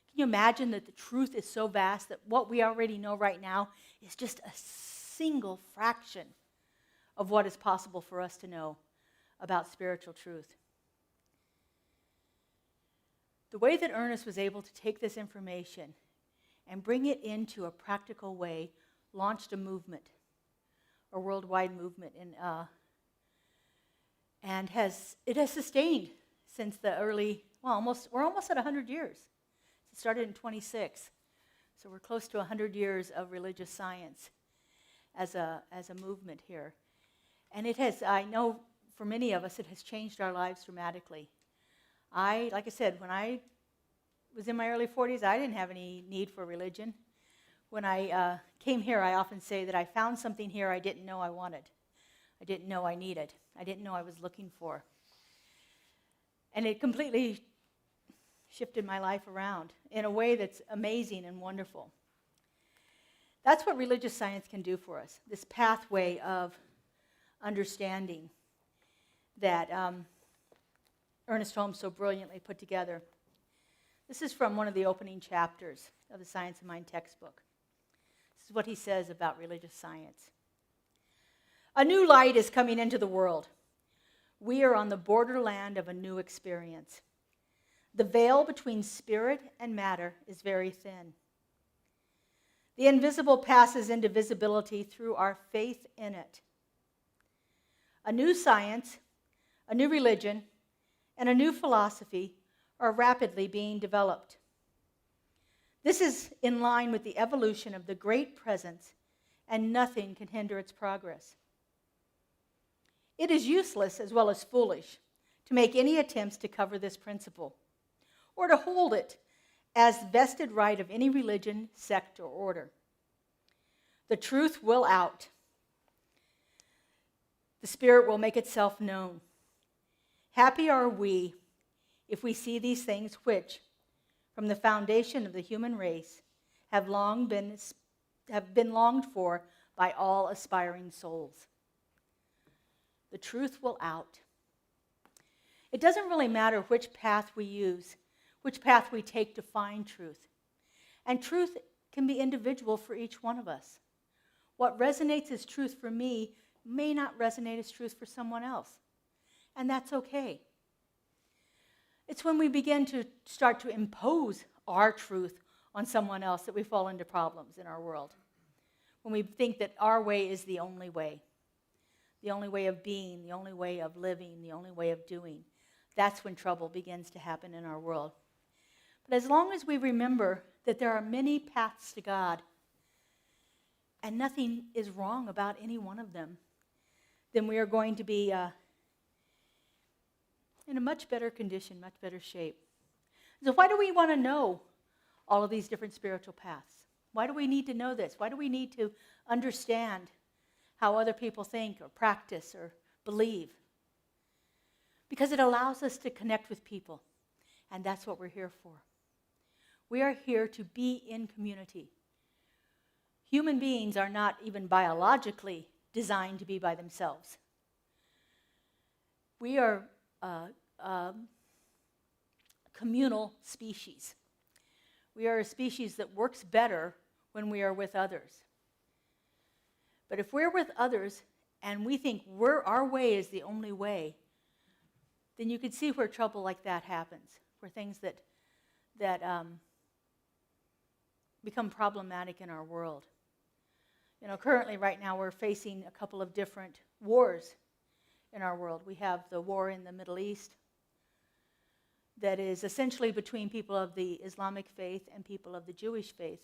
Can you imagine that the truth is so vast that what we already know right now is just a single fraction of what is possible for us to know about spiritual truth? The way that Ernest was able to take this information and bring it into a practical way launched a movement, a worldwide movement, and it has sustained since the early, we're almost at 100 years. It started in 26, so we're close to 100 years of religious science as a movement here. And it has, I know for many of us, it has changed our lives dramatically. Like I said, when I was in my early 40s, I didn't have any need for religion. When I came here, I often say that I found something here I didn't know I wanted. I didn't know I needed. I didn't know I was looking for. And it completely shifted my life around in a way that's amazing and wonderful. That's what religious science can do for us, this pathway of understanding that Ernest Holmes so brilliantly put together. This is from one of the opening chapters of the Science of Mind textbook. This is what he says about religious science. "A new light is coming into the world. We are on the borderland of a new experience. The veil between spirit and matter is very thin. The invisible passes into visibility through our faith in it. A new science, a new religion, and a new philosophy are rapidly being developed. This is in line with the evolution of the great presence, and nothing can hinder its progress. It is useless as well as foolish to make any attempts to cover this principle, or to hold it as vested right of any religion, sect, or order. The truth will out. The Spirit will make itself known. Happy are we if we see these things which, from the foundation of the human race, have been longed for by all aspiring souls. The truth will out. It doesn't really matter which path we use, which path we take to find truth. And truth can be individual for each one of us. What resonates as truth for me may not resonate as truth for someone else. And that's okay. It's when we begin to start to impose our truth on someone else that we fall into problems in our world. When we think that our way is the only way of being, the only way of living, the only way of doing. That's when trouble begins to happen in our world. But as long as we remember that there are many paths to God, and nothing is wrong about any one of them, then we are going to be in a much better condition, much better shape. So why do we want to know all of these different spiritual paths? Why do we need to know this? Why do we need to understand how other people think or practice or believe? Because it allows us to connect with people, and that's what we're here for. We are here to be in community. Human beings are not even biologically designed to be by themselves. We are a communal species. We are a species that works better when we are with others. But if we're with others and we think our way is the only way, then you can see where trouble like that happens, where things that become problematic in our world. You know, currently right now we're facing a couple of different wars in our world. We have the war in the Middle East that is essentially between people of the Islamic faith and people of the Jewish faith.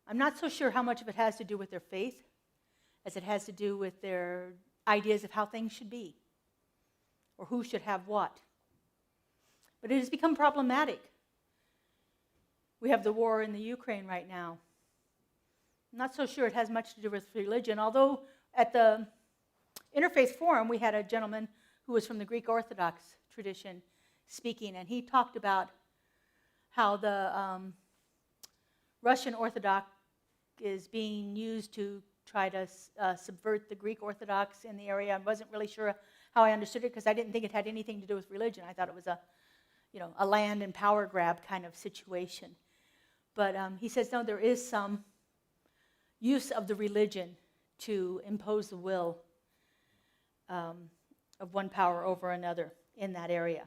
I'm not so sure how much of it has to do with their faith as it has to do with their ideas of how things should be or who should have what. But it has become problematic. We have the war in the Ukraine right now. I'm not so sure it has much to do with religion, although at the Interfaith Forum we had a gentleman who was from the Greek Orthodox tradition speaking, and he talked about how the Russian Orthodox is being used to try to subvert the Greek Orthodox in the area. I wasn't really sure how I understood it because I didn't think it had anything to do with religion. I thought it was a land and power grab kind of situation. But he says, no, there is some use of the religion to impose the will of one power over another in that area.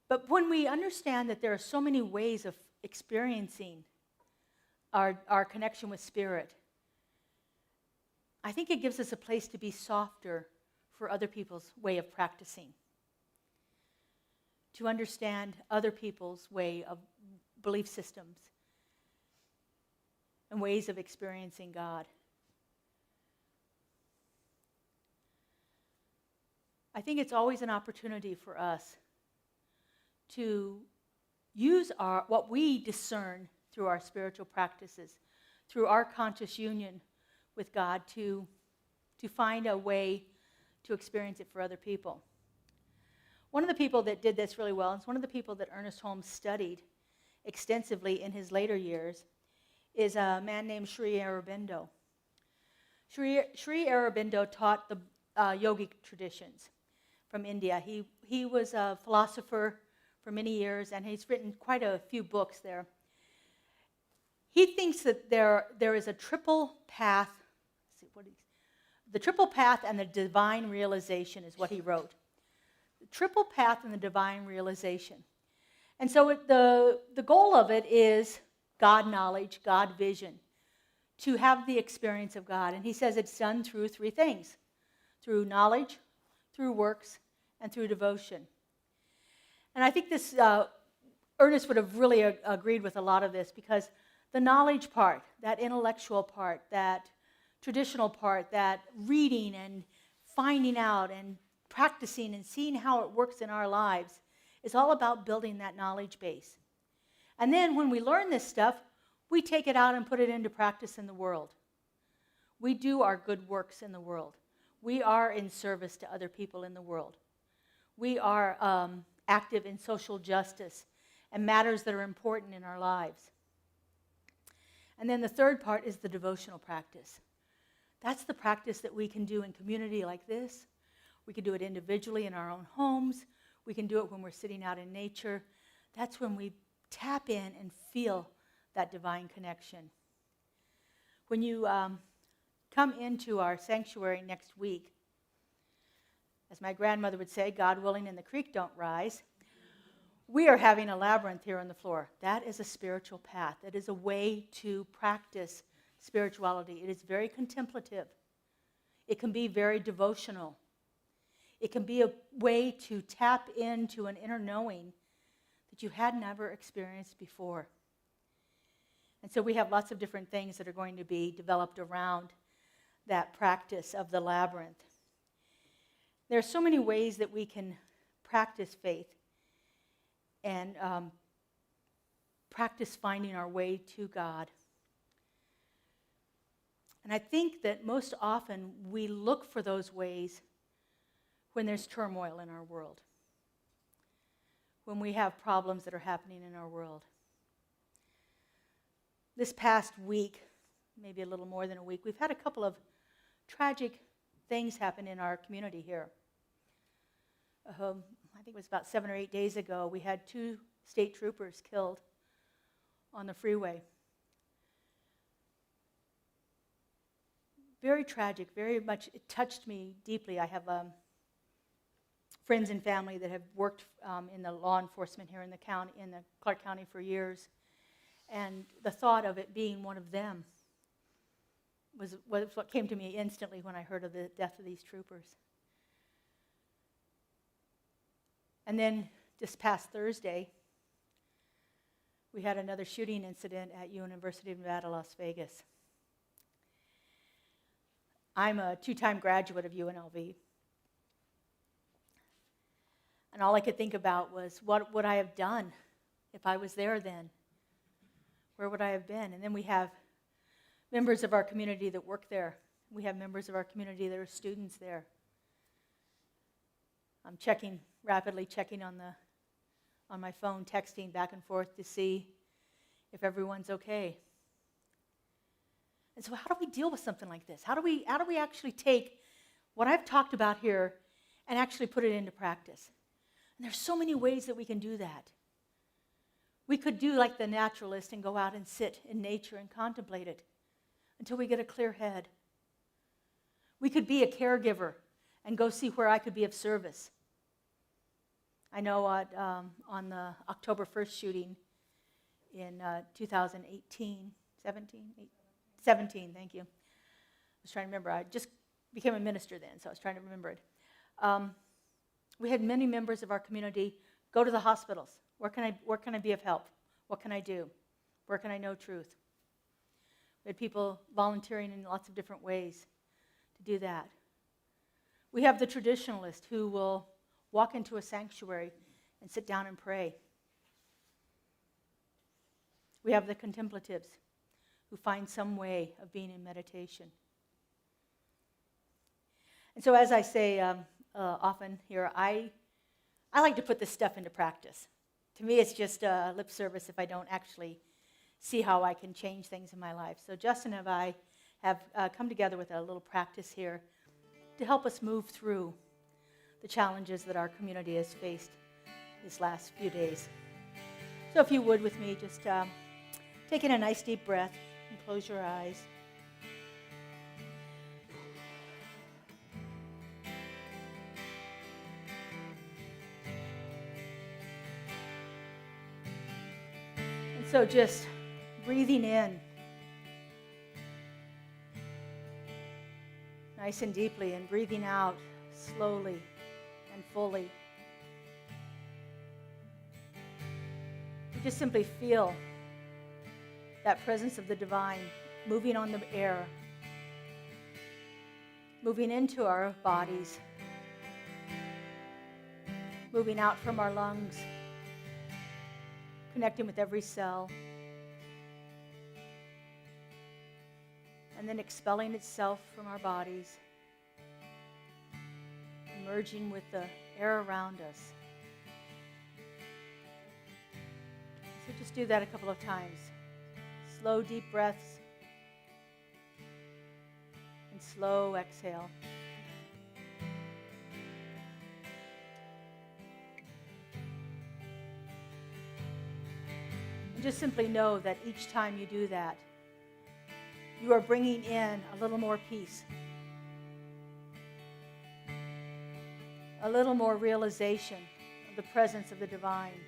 But when we understand that there are so many ways of experiencing our connection with Spirit, I think it gives us a place to be softer for other people's way of practicing, to understand other people's way of belief systems and ways of experiencing God. I think it's always an opportunity for us to use what we discern through our spiritual practices, through our conscious union with God, to find a way to experience it for other people. One of the people that did this really well, and it's one of the people that Ernest Holmes studied extensively in his later years, is a man named Sri Aurobindo. Sri Aurobindo taught the yogic traditions from India. He was a philosopher for many years, and he's written quite a few books there. He thinks that there is a triple path. The triple path and the divine realization is what he wrote. The triple path and the divine realization. And so the goal of it is God knowledge, God vision, to have the experience of God. And he says it's done through three things: through knowledge, through works, and through devotion. And I think this, Ernest would have really agreed with a lot of this, because the knowledge part, that intellectual part, that traditional part, that reading and finding out and practicing and seeing how it works in our lives, is all about building that knowledge base. And then when we learn this stuff, we take it out and put it into practice in the world. We do our good works in the world. We are in service to other people in the world. We are active in social justice and matters that are important in our lives. And then the third part is the devotional practice. That's the practice that we can do in community like this. We can do it individually in our own homes. We can do it when we're sitting out in nature. That's when we tap in and feel that divine connection. When you come into our sanctuary next week, as my grandmother would say, God willing and the creek don't rise, we are having a labyrinth here on the floor. That is a spiritual path. That is a way to practice spirituality. It is very contemplative. It can be very devotional. It can be a way to tap into an inner knowing that you had never experienced before. And so we have lots of different things that are going to be developed around that practice of the labyrinth. There are so many ways that we can practice faith and practice finding our way to God. And I think that most often we look for those ways when there's turmoil in our world, when we have problems that are happening in our world. This past week, maybe a little more than a week, we've had a couple of tragic things happen in our community here. I think it was about 7 or 8 days ago, we had 2 state troopers killed on the freeway. Very tragic, very much, it touched me deeply. I have friends and family that have worked in the law enforcement here in the county, in the Clark County for years, and the thought of it being one of them was what came to me instantly when I heard of the death of these troopers. And then this past Thursday, we had another shooting incident at University of Nevada, Las Vegas. I'm a 2-time graduate of UNLV. And all I could think about was, what would I have done if I was there then? Where would I have been? And then we have members of our community that work there. We have members of our community that are students there. I'm rapidly checking on my phone, texting back and forth to see if everyone's okay. And so how do we deal with something like this? How do we actually take what I've talked about here and actually put it into practice? And there's so many ways that we can do that. We could do like the naturalist and go out and sit in nature and contemplate it until we get a clear head. We could be a caregiver and go see where I could be of service. I know on the October 1st shooting in 2018, 17, thank you. I was trying to remember. I just became a minister then, so I was trying to remember it. We had many members of our community go to the hospitals. Where can I be of help? What can I do? Where can I know truth? We had people volunteering in lots of different ways to do that. We have the traditionalist who will walk into a sanctuary and sit down and pray. We have the contemplatives who find some way of being in meditation. And so as I say often here, I like to put this stuff into practice. To me, it's just lip service if I don't actually see how I can change things in my life. So Justin and I have come together with a little practice here to help us move through the challenges that our community has faced these last few days. So if you would with me, just take in a nice deep breath and close your eyes. And so just breathing in nice and deeply and breathing out slowly and fully. You just simply feel that presence of the divine moving on the air, moving into our bodies, moving out from our lungs, connecting with every cell, and then expelling itself from our bodies, merging with the air around us. So just do that a couple of times. Slow, deep breaths and slow exhale. And just simply know that each time you do that, you are bringing in a little more peace, a little more realization of the presence of the divine,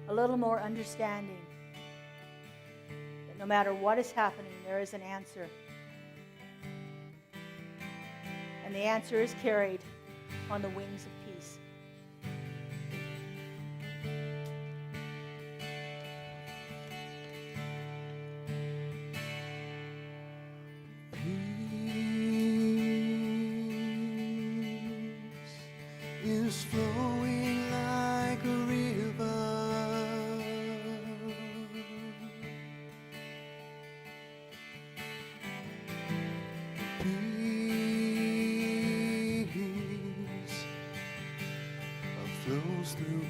a little more understanding that no matter what is happening, there is an answer. And the answer is carried on the wings of peace. Is flowing like a river. Peace flows through.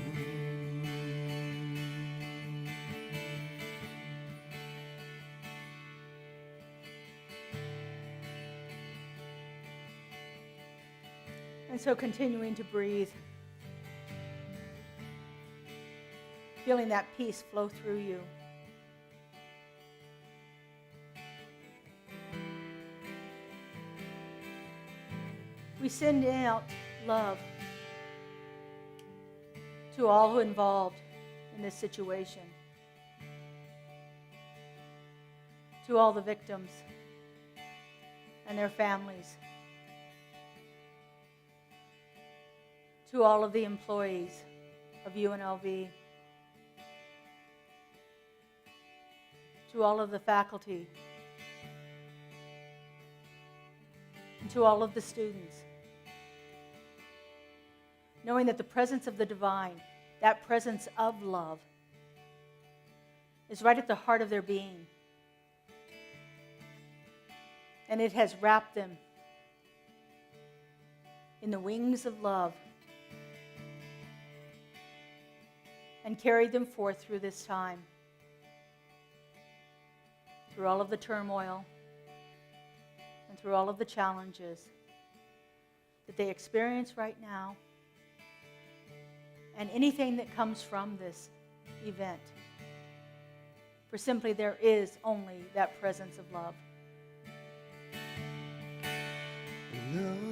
And so continuing to breathe, feeling that peace flow through you. We send out love to all who are involved in this situation, to all the victims and their families, to all of the employees of UNLV, to all of the faculty, and to all of the students, knowing that the presence of the divine, that presence of love, is right at the heart of their being. And it has wrapped them in the wings of love and carried them forth through this time, through all of the turmoil and through all of the challenges that they experience right now, and anything that comes from this event. For simply there is only that presence of love. Love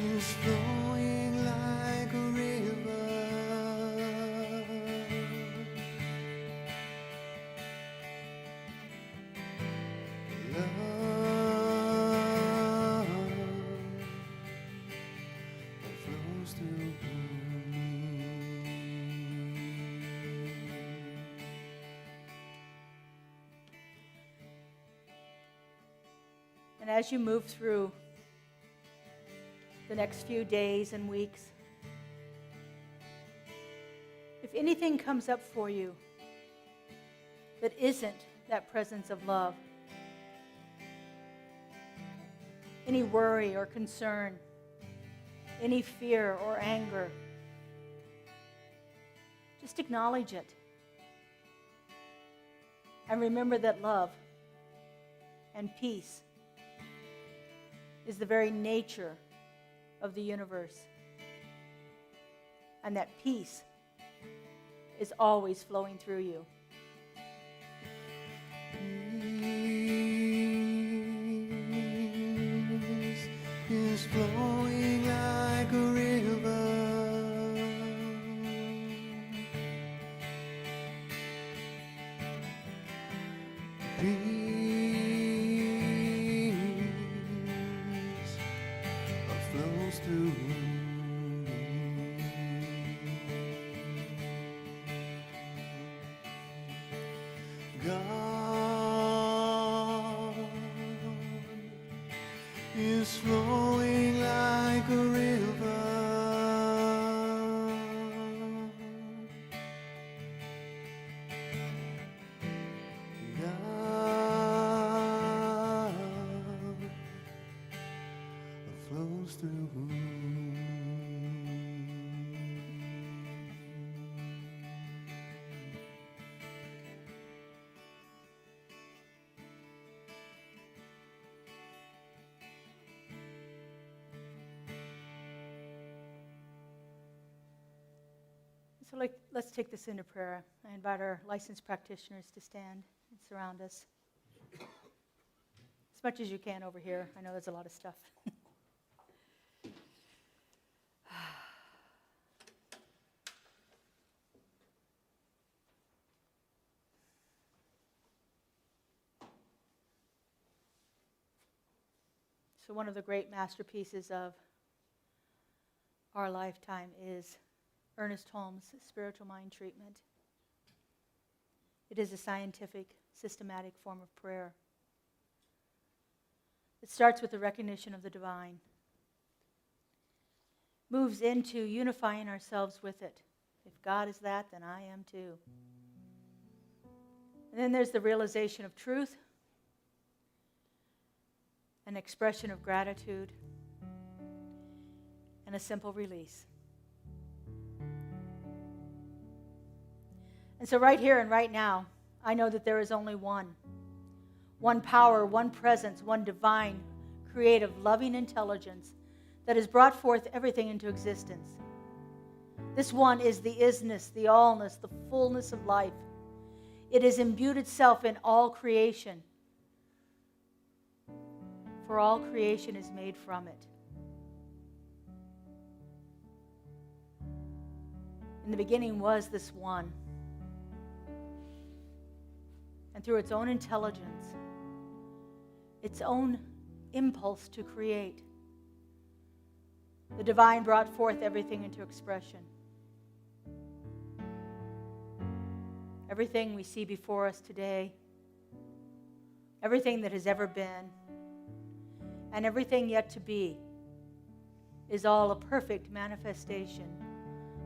is flowing like a river. Love that flows through me. And as you move through the next few days and weeks, if anything comes up for you that isn't that presence of love, any worry or concern, any fear or anger, just acknowledge it. And remember that love and peace is the very nature of the universe. And that peace is always flowing through you. Peace is flowing like a river. Peace flows through me. God is flowing like a river. God flows through me. So let's take this into prayer. I invite our licensed practitioners to stand and surround us. As much as you can over here. I know there's a lot of stuff. So one of the great masterpieces of our lifetime is Ernest Holmes' Spiritual Mind Treatment. It is a scientific, systematic form of prayer. It starts with the recognition of the divine, moves into unifying ourselves with it. If God is that, then I am too. And then there's the realization of truth, an expression of gratitude, and a simple release. And so right here and right now, I know that there is only one power, one presence, one divine, creative, loving intelligence that has brought forth everything into existence. This one is the isness, the allness, the fullness of life. It has imbued itself in all creation, for all creation is made from it. In the beginning was this one. And through its own intelligence, its own impulse to create. The divine brought forth everything into expression. Everything we see before us today, everything that has ever been, and everything yet to be, is all a perfect manifestation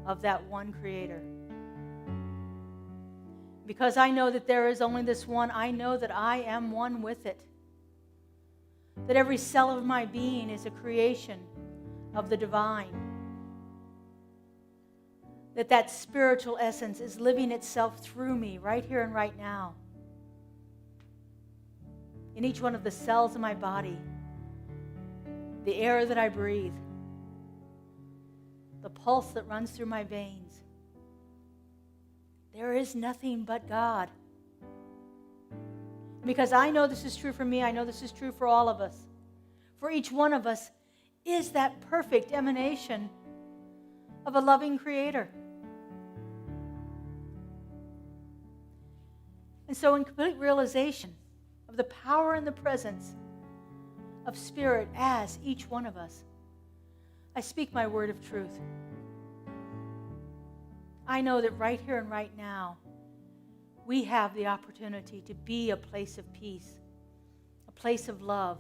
of that one Creator. Because I know that there is only this one, I know that I am one with it. That every cell of my being is a creation of the divine. That spiritual essence is living itself through me right here and right now. In each one of the cells of my body, the air that I breathe, the pulse that runs through my veins. There is nothing but God. Because I know this is true for me, I know this is true for all of us. For each one of us is that perfect emanation of a loving Creator. And so in complete realization of the power and the presence of Spirit as each one of us, I speak my word of truth. I know that right here and right now, we have the opportunity to be a place of peace, a place of love,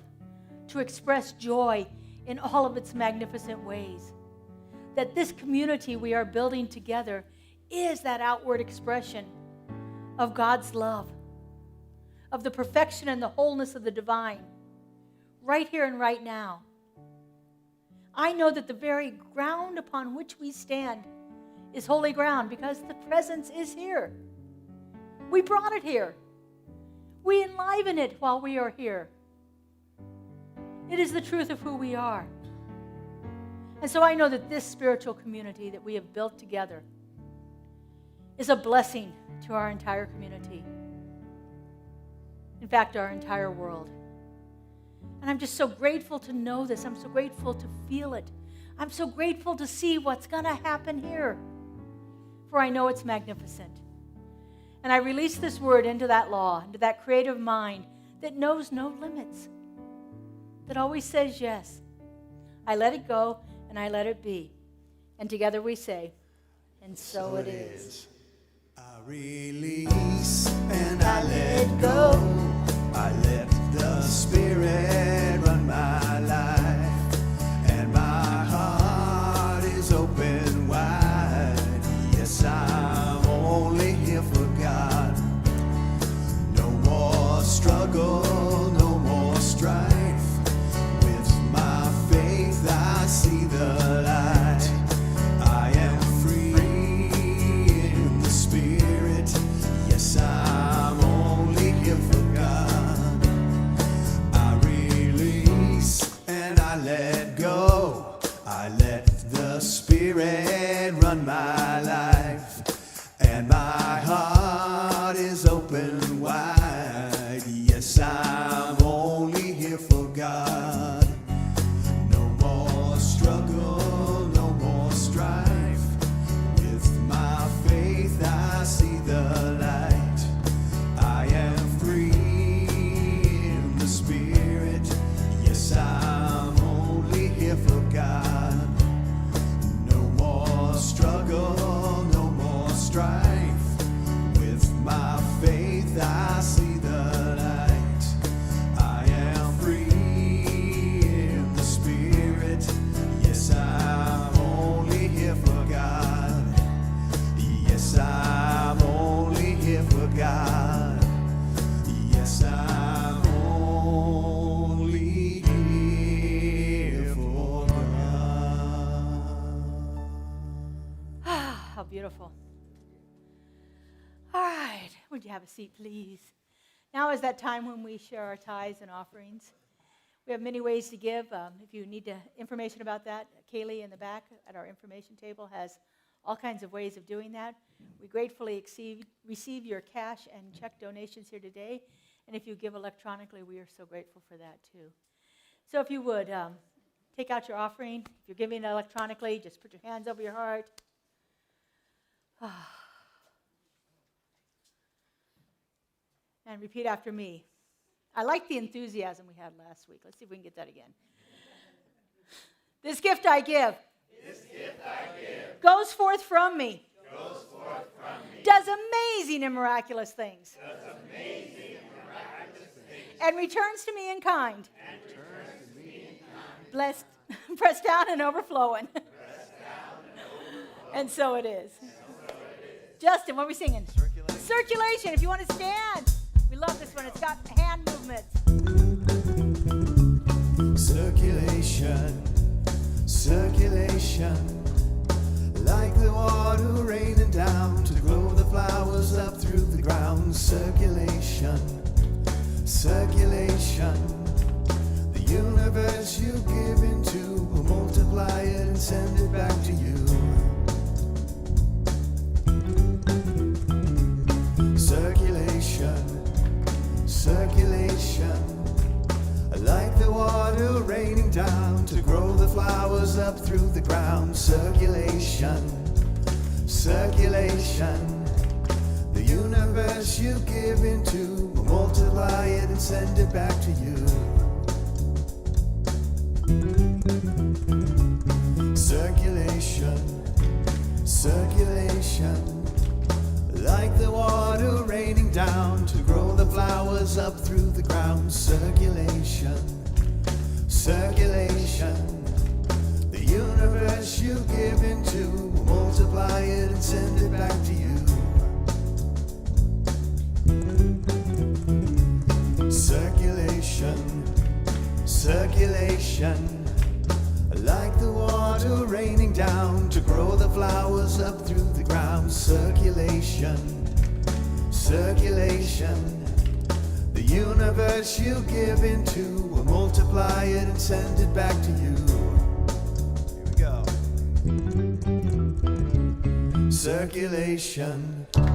to express joy in all of its magnificent ways. That this community we are building together is that outward expression of God's love, of the perfection and the wholeness of the divine, right here and right now. I know that the very ground upon which we stand is holy ground because the presence is here. We brought it here. We enliven it while we are here. It is the truth of who we are. And so I know that this spiritual community that we have built together is a blessing to our entire community. In fact, our entire world. And I'm just so grateful to know this. I'm so grateful to feel it. I'm so grateful to see what's going to happen here. For I know it's magnificent. And I release this word into that law, into that creative mind that knows no limits, that always says yes. I let it go and I let it be. And together we say, and so it is. I release and I let go. I let the Spirit run my life, and my heart is open wide. Yes, I'm only here for God. No more struggle, no more strife. With my faith I see the light. I am free in the Spirit. Yes, I'm only here for God. I release and I let go. I let the Spirit run my life, and my heart is open wide. Yes, I'm only here for God. No more struggle, no more strife. With my faith I see the light. I am free in the Spirit. Yes, I'm only here for God. No more struggle, no more strife. With my faith I see the light. I am free in the Spirit. Yes, I'm only here for God. Yes, I'm only here for God. Yes, I'm only here for God. Ah, how beautiful. All right, would you have a seat, please? Now is that time when we share our tithes and offerings. We have many ways to give. If you need information about that, Kaylee in the back at our information table has all kinds of ways of doing that. We gratefully receive your cash and check donations here today. And if you give electronically, we are so grateful for that too. So if you would, take out your offering. If you're giving electronically, just put your hands over your heart. And repeat after me. I like the enthusiasm we had last week. Let's see if we can get that again. This gift I give. This gift I give. Goes forth from me. Goes forth from me. Does amazing and miraculous things. Does amazing and miraculous things. And returns to me in kind. And returns to me in kind. Blessed, pressed down and overflowing. Pressed down and overflowing. And so it is. Justin, what are we singing? Circulation. Circulation. If you want to stand. We love this one. It's got hand movements. Circulation, circulation, like the water raining down to grow the flowers up through the ground. Circulation, circulation, the universe you give into will multiply it and send it back to you. Circulation, circulation, like the water raining down to grow the flowers up through the ground. Circulation, circulation, the universe you give into will multiply it and send it back to you. Circulation, circulation, like the water raining down to grow the flowers up through the ground. Circulation, circulation, the universe you give into will multiply it and send it back to you. Circulation, circulation, like the water raining down to grow the flowers up through the ground. Circulation, circulation, the universe you give into will multiply it and send it back to you. Here we go. Circulation. All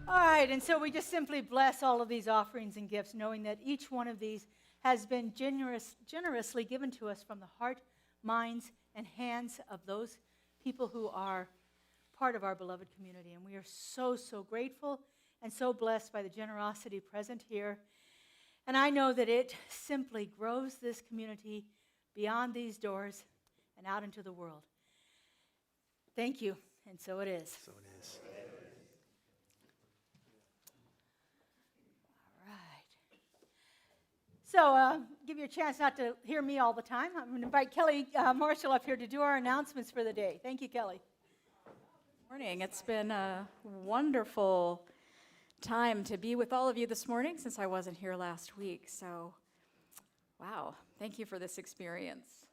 right, and so we just simply bless all of these offerings and gifts, knowing that each one of these has been generously given to us from the heart, minds, and hands of those people who are part of our beloved community. And we are so, so grateful and so blessed by the generosity present here. And I know that it simply grows this community beyond these doors and out into the world. Thank you, and so it is. So it is. So give you a chance not to hear me all the time. I'm going to invite Kelly Marshall up here to do our announcements for the day. Thank you, Kelly. Morning. It's been a wonderful time to be with all of you this morning since I wasn't here last week. So, wow, thank you for this experience.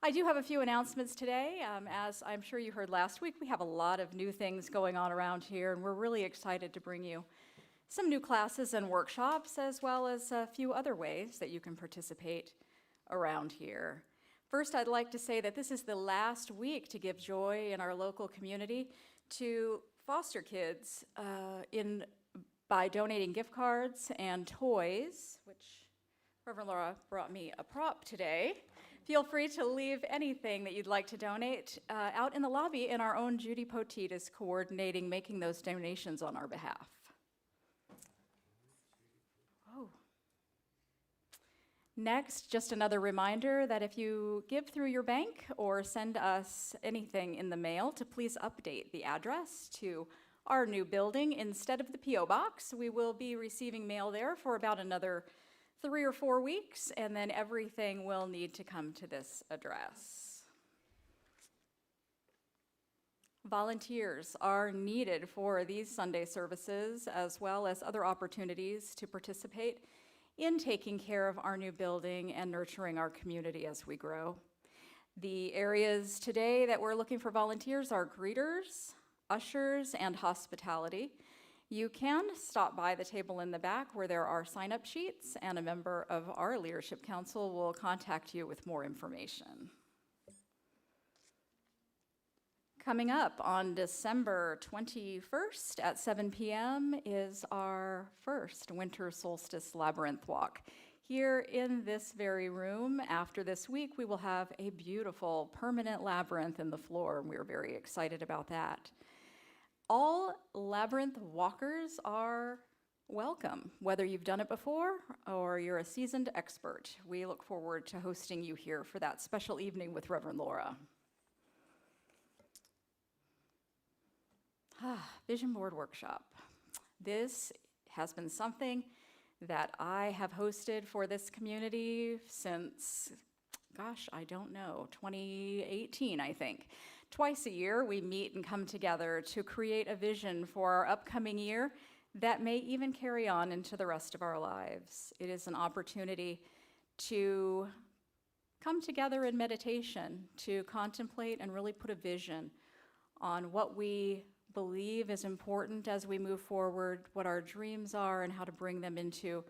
I do have a few announcements today. As I'm sure you heard last week, we have a lot of new things going on around here, and we're really excited to bring you some new classes and workshops, as well as a few other ways that you can participate around here. First, I'd like to say that this is the last week to give joy in our local community to foster kids by donating gift cards and toys, which Reverend Laura brought me a prop today. Feel free to leave anything that you'd like to donate out in the lobby, and our own Judy Poteet is coordinating making those donations on our behalf. Next, just another reminder that if you give through your bank or send us anything in the mail, to please update the address to our new building instead of the P.O. Box. We will be receiving mail there for about another 3 or 4 weeks, and then everything will need to come to this address. Volunteers are needed for these Sunday services, as well as other opportunities to participate in taking care of our new building and nurturing our community as we grow. The areas today that we're looking for volunteers are greeters, ushers, and hospitality. You can stop by the table in the back where there are sign-up sheets, and a member of our leadership council will contact you with more information. Coming up on December 21st at 7 p.m. is our first Winter Solstice Labyrinth Walk. Here in this very room, after this week, we will have a beautiful permanent labyrinth in the floor, and we're very excited about that. All labyrinth walkers are welcome. Whether you've done it before or you're a seasoned expert, we look forward to hosting you here for that special evening with Reverend Laura. Vision Board Workshop. This has been something that I have hosted for this community since, gosh, I don't know, 2018, I think. Twice a year, we meet and come together to create a vision for our upcoming year that may even carry on into the rest of our lives. It is an opportunity to come together in meditation, to contemplate and really put a vision on what we believe is important as we move forward, what our dreams are, and how to bring them into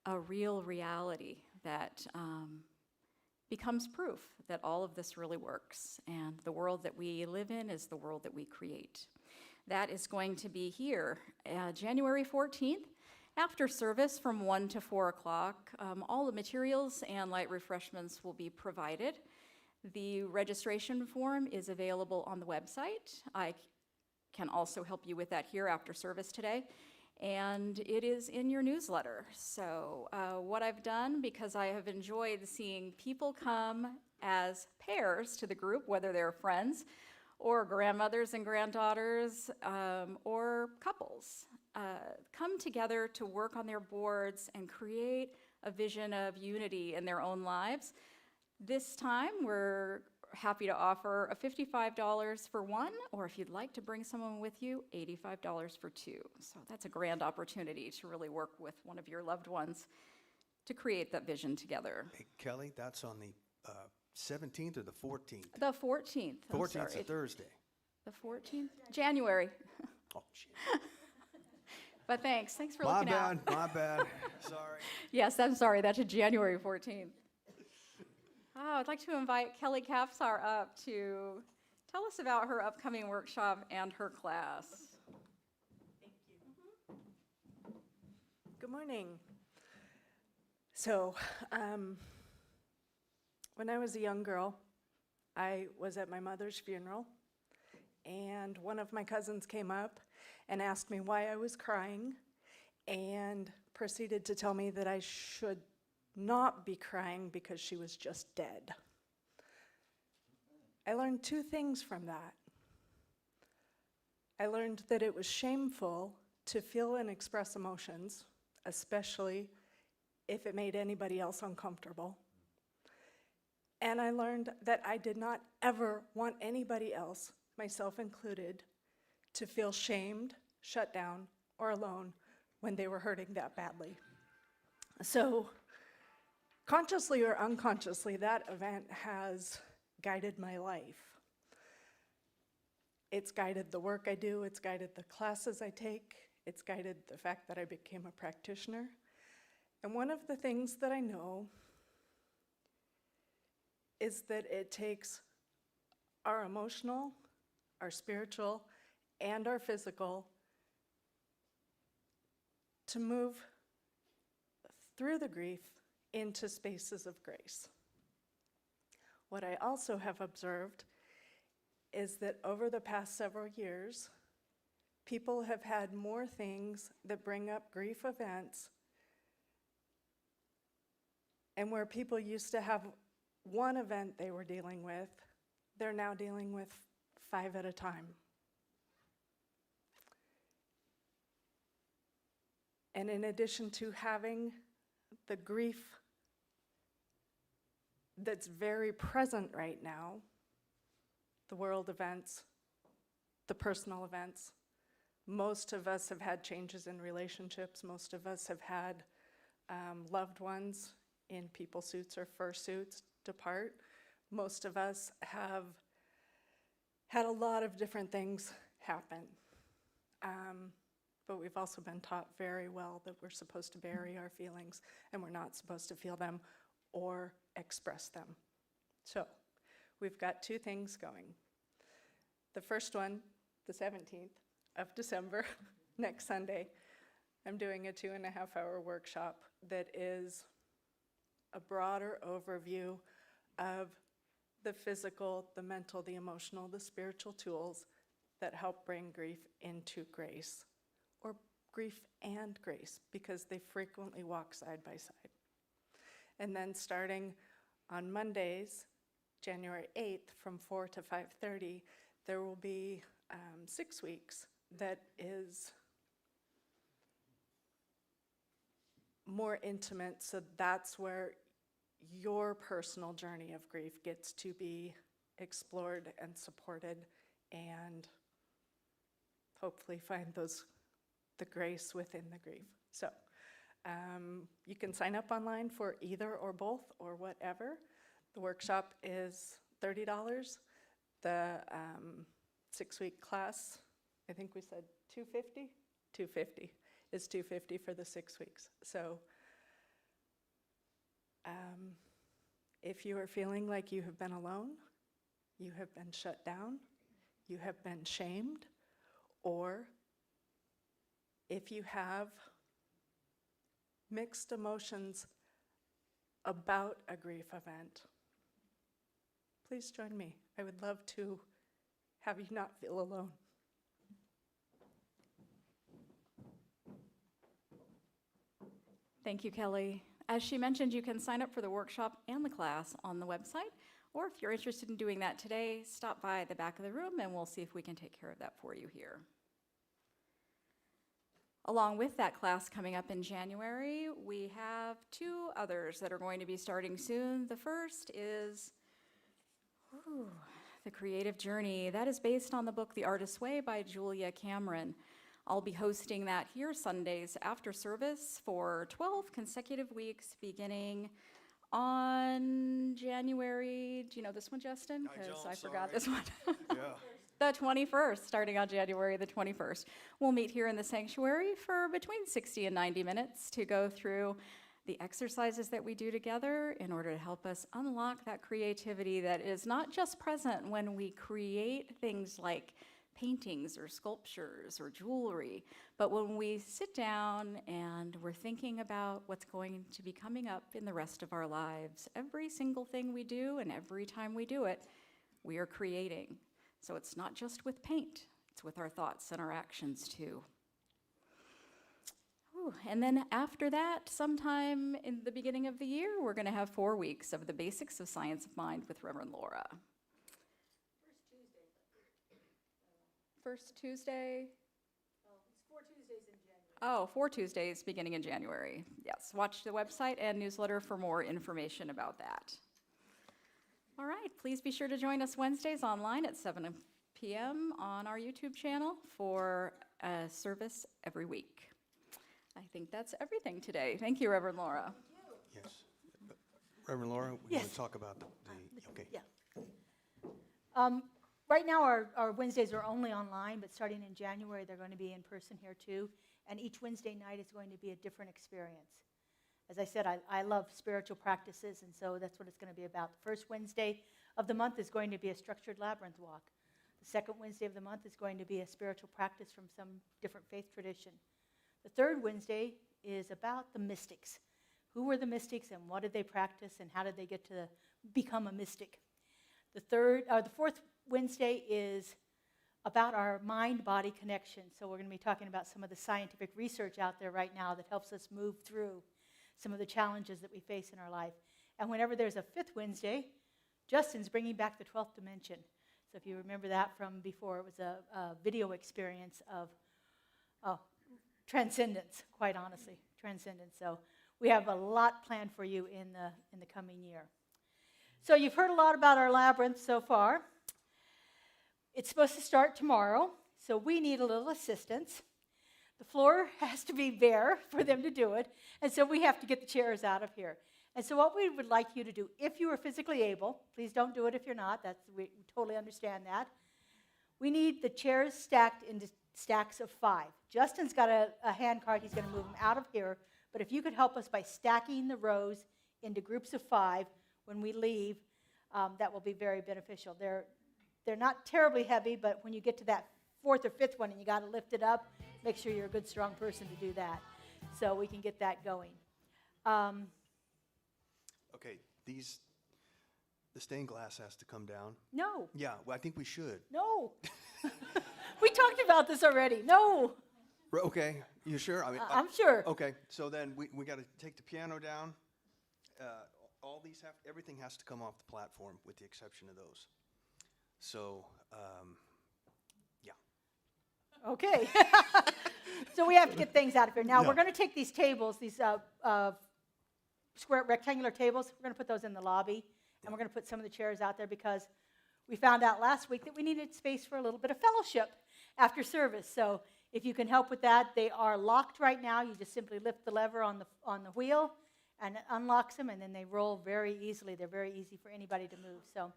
a real reality that becomes proof that all of this really works, and the world that we live in is the world that we create. That is going to be here January 14th, after service from 1 to 4 o'clock. All the materials and light refreshments will be provided. The registration form is available on the website. I can also help you with that here after service today. And it is in your newsletter. So what I've done, because I have enjoyed seeing people come as pairs to the group, whether they're friends or grandmothers and granddaughters or couples, come together to work on their boards and create a vision of unity in their own lives. This time, we're happy to offer a $55 for one, or if you'd like to bring someone with you, $85 for two. So that's a grand opportunity to really work with one of your loved ones to create that vision together. Hey, Kelly, that's on the 17th or the 14th? The 14th. 14th is a Thursday. The 14th? January. Oh, shit. But thanks for My looking out. bad, my bad. Sorry. Yes, I'm sorry, that's a January 14th. Oh, I'd like to invite Kelly Kapsar up to tell us about her upcoming workshop and her class. Thank you. Good morning. So, when I was a young girl, I was at my mother's funeral, and one of my cousins came up and asked me why I was crying, and proceeded to tell me that I should not be crying because she was just dead. I learned two things from that. I learned that it was shameful to feel and express emotions, especially if it made anybody else uncomfortable. And I learned that I did not ever want anybody else, myself included, to feel shamed, shut down, or alone when they were hurting that badly. So, consciously or unconsciously, that event has guided my life. It's guided the work I do, it's guided the classes I take, it's guided the fact that I became a practitioner. And one of the things that I know is that it takes our emotional, our spiritual, and our physical to move through the grief into spaces of grace. What I also have observed is that over the past several years, people have had more things that bring up grief events, and where people used to have one event they were dealing with, they're now dealing with 5 at a time. And in addition to having the grief that's very present right now, the world events, the personal events, most of us have had changes in relationships, most of us have had loved ones in people suits or fursuits depart. Most of us have had a lot of different things happen. But we've also been taught very well that we're supposed to bury our feelings and we're not supposed to feel them or express them. So we've got 2 things going. The first one, the 17th of December, next Sunday, I'm doing a 2.5-hour workshop that is a broader overview of the physical, the mental, the emotional, the spiritual tools that help bring grief into grace, or grief and grace because they frequently walk side by side. And then starting on Mondays, January 8th from 4 to 5:30, there will be 6 weeks that is more intimate, so that's where your personal journey of grief gets to be explored and supported and hopefully find the grace within the grief. So you can sign up online for either or both or whatever. The workshop is $30. The 6-week class, I think we said $250? $250 is $250 for the 6 weeks. So if you are feeling like you have been alone, you have been shut down, you have been shamed, or if you have mixed emotions about a grief event, please join me. I would love to have you not feel alone. Thank you, Kelly. As she mentioned, you can sign up for the workshop and the class on the website, or if you're interested in doing that today, stop by the back of the room and we'll see if we can take care of that for you here. Along with that class coming up in January, we have 2 others that are going to be starting soon. The first is The Creative Journey. That is based on the book The Artist's Way by Julia Cameron. I'll be hosting that here Sundays after service for 12 consecutive weeks beginning on January, do you know this one, Justin? Because I forgot this one. Yeah. The 21st, starting on January the 21st. We'll meet here in the sanctuary for between 60 and 90 minutes to go through the exercises that we do together in order to help us unlock that creativity that is not just present when we create things like paintings or sculptures or jewelry, but when we sit down and we're thinking about what's going to be coming up in the rest of our lives. Every single thing we do and every time we do it, we are creating. So it's not just with paint, it's with our thoughts and our actions too. And then after that, sometime in the beginning of the year, we're going to have 4 weeks of the basics of science of mind with Reverend Laura. First Tuesday? Oh, it's 4 Tuesdays in January. Oh, 4 Tuesdays beginning in January. Yes, watch the website and newsletter for more information about that. All right, please be sure to join us Wednesdays online at 7 p.m. on our YouTube channel for a service every week. I think that's everything today. Thank you, Reverend Laura. Yes. Reverend Laura, we want Yes. to talk about okay. Yeah. Right now, our Wednesdays are only online, but starting in January, they're going to be in person here too. And each Wednesday night is going to be a different experience. As I said, I love spiritual practices, and so that's what it's going to be about. The first Wednesday of the month is going to be a structured labyrinth walk. The second Wednesday of the month is going to be a spiritual practice from some different faith tradition. The third Wednesday is about the mystics. Who were the mystics and what did they practice and how did they get to become a mystic? The fourth Wednesday is about our mind-body connection. So we're going to be talking about some of the scientific research out there right now that helps us move through some of the challenges that we face in our life. And whenever there's a fifth Wednesday, Justin's bringing back the 12th dimension. So if you remember that from before, it was a video experience of transcendence, quite honestly, transcendence. So we have a lot planned for you in the coming year. So you've heard a lot about our labyrinth so far. It's supposed to start tomorrow, so we need a little assistance. The floor has to be bare for them to do it, and so we have to get the chairs out of here. And so what we would like you to do, if you are physically able, please don't do it if you're not, we totally understand that. We need the chairs stacked into stacks of 5. Justin's got a hand cart, he's going to move them out of here, but if you could help us by stacking the rows into groups of 5 when we leave, that will be very beneficial. They're not terribly heavy, but when you get to that 4th or 5th one and you got to lift it up, make sure you're a good, strong person to do that. So we can get that going. Okay, the stained glass has to come down. No, Yeah, well, I think we should. no. We talked about this already. No. Okay, you sure? I mean, I'm sure. okay, so then we got to take the piano down. Everything has to come off the platform with the exception of those. So, yeah. Okay. So we have to get things out of here. Now, Yeah. we're going to take these tables, these square rectangular tables, we're going to put those in the lobby, and we're going to put some of the chairs out there because we found out last week that we needed space for a little bit of fellowship after service. So if you can help with that, they are locked right now. You just simply lift the lever on the wheel, and it unlocks them, and then they roll very easily. They're very easy for anybody to move. So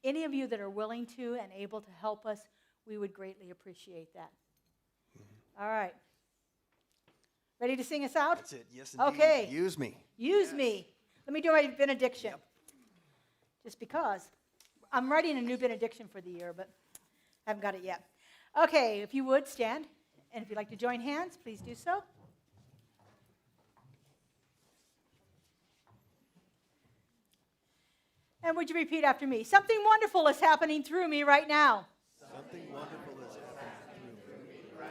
any of you that are willing to and able to help us, we would greatly appreciate that. All right. Ready to sing us out? That's it. Yes, indeed. Okay. Use me. Use me. Let me do my benediction. Just because. I'm writing a new benediction for the year, but I haven't got it yet. Okay, if you would, stand. And if you'd like to join hands, please do so. And would you repeat after me? Something wonderful is happening through me right now. Something wonderful is happening through me right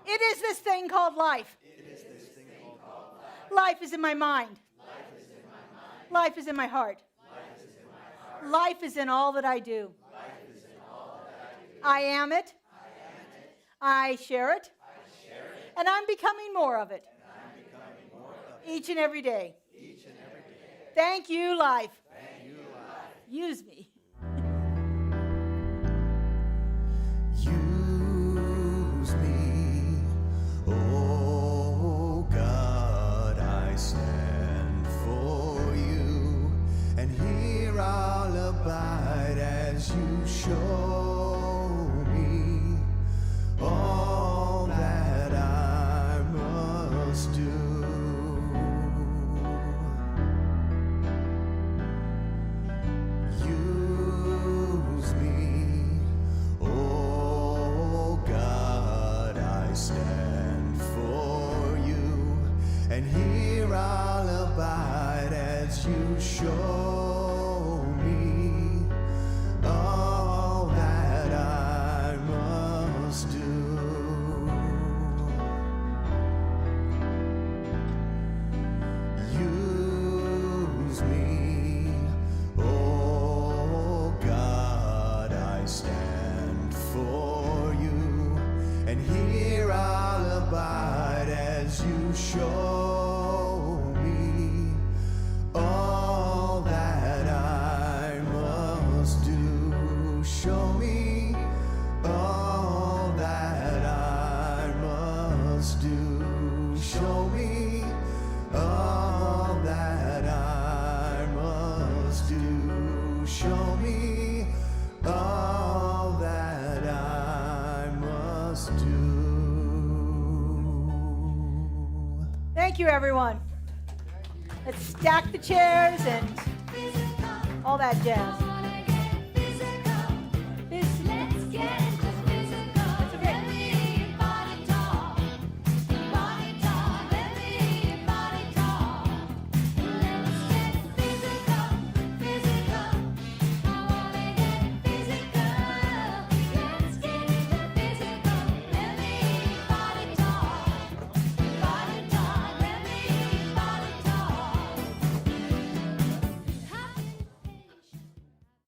now. It is this thing called life. It is this thing called life. Life is in my mind. Life is in my mind. Life is in my heart. Life is in my heart. Life is in all that I do. Life is in all that I do. I am it. I am it. I share it. I share it. And I'm becoming more of it. And I'm becoming more of it. Each and every day. Each and every day. Thank you, life. Thank you, life. Use me. Use me, oh God, I stand for you, and here I'll abide as you show me all that I must do. Use me, oh God, I stand for you, and here I'll abide as you show me all that I must do. Use me, oh God, I stand for you, and here I'll abide as you show me all that I must do. Show me all that I must do. Show me all that I must do. Show me all that I must do. Thank you, everyone. Let's stack the chairs and all that jazz.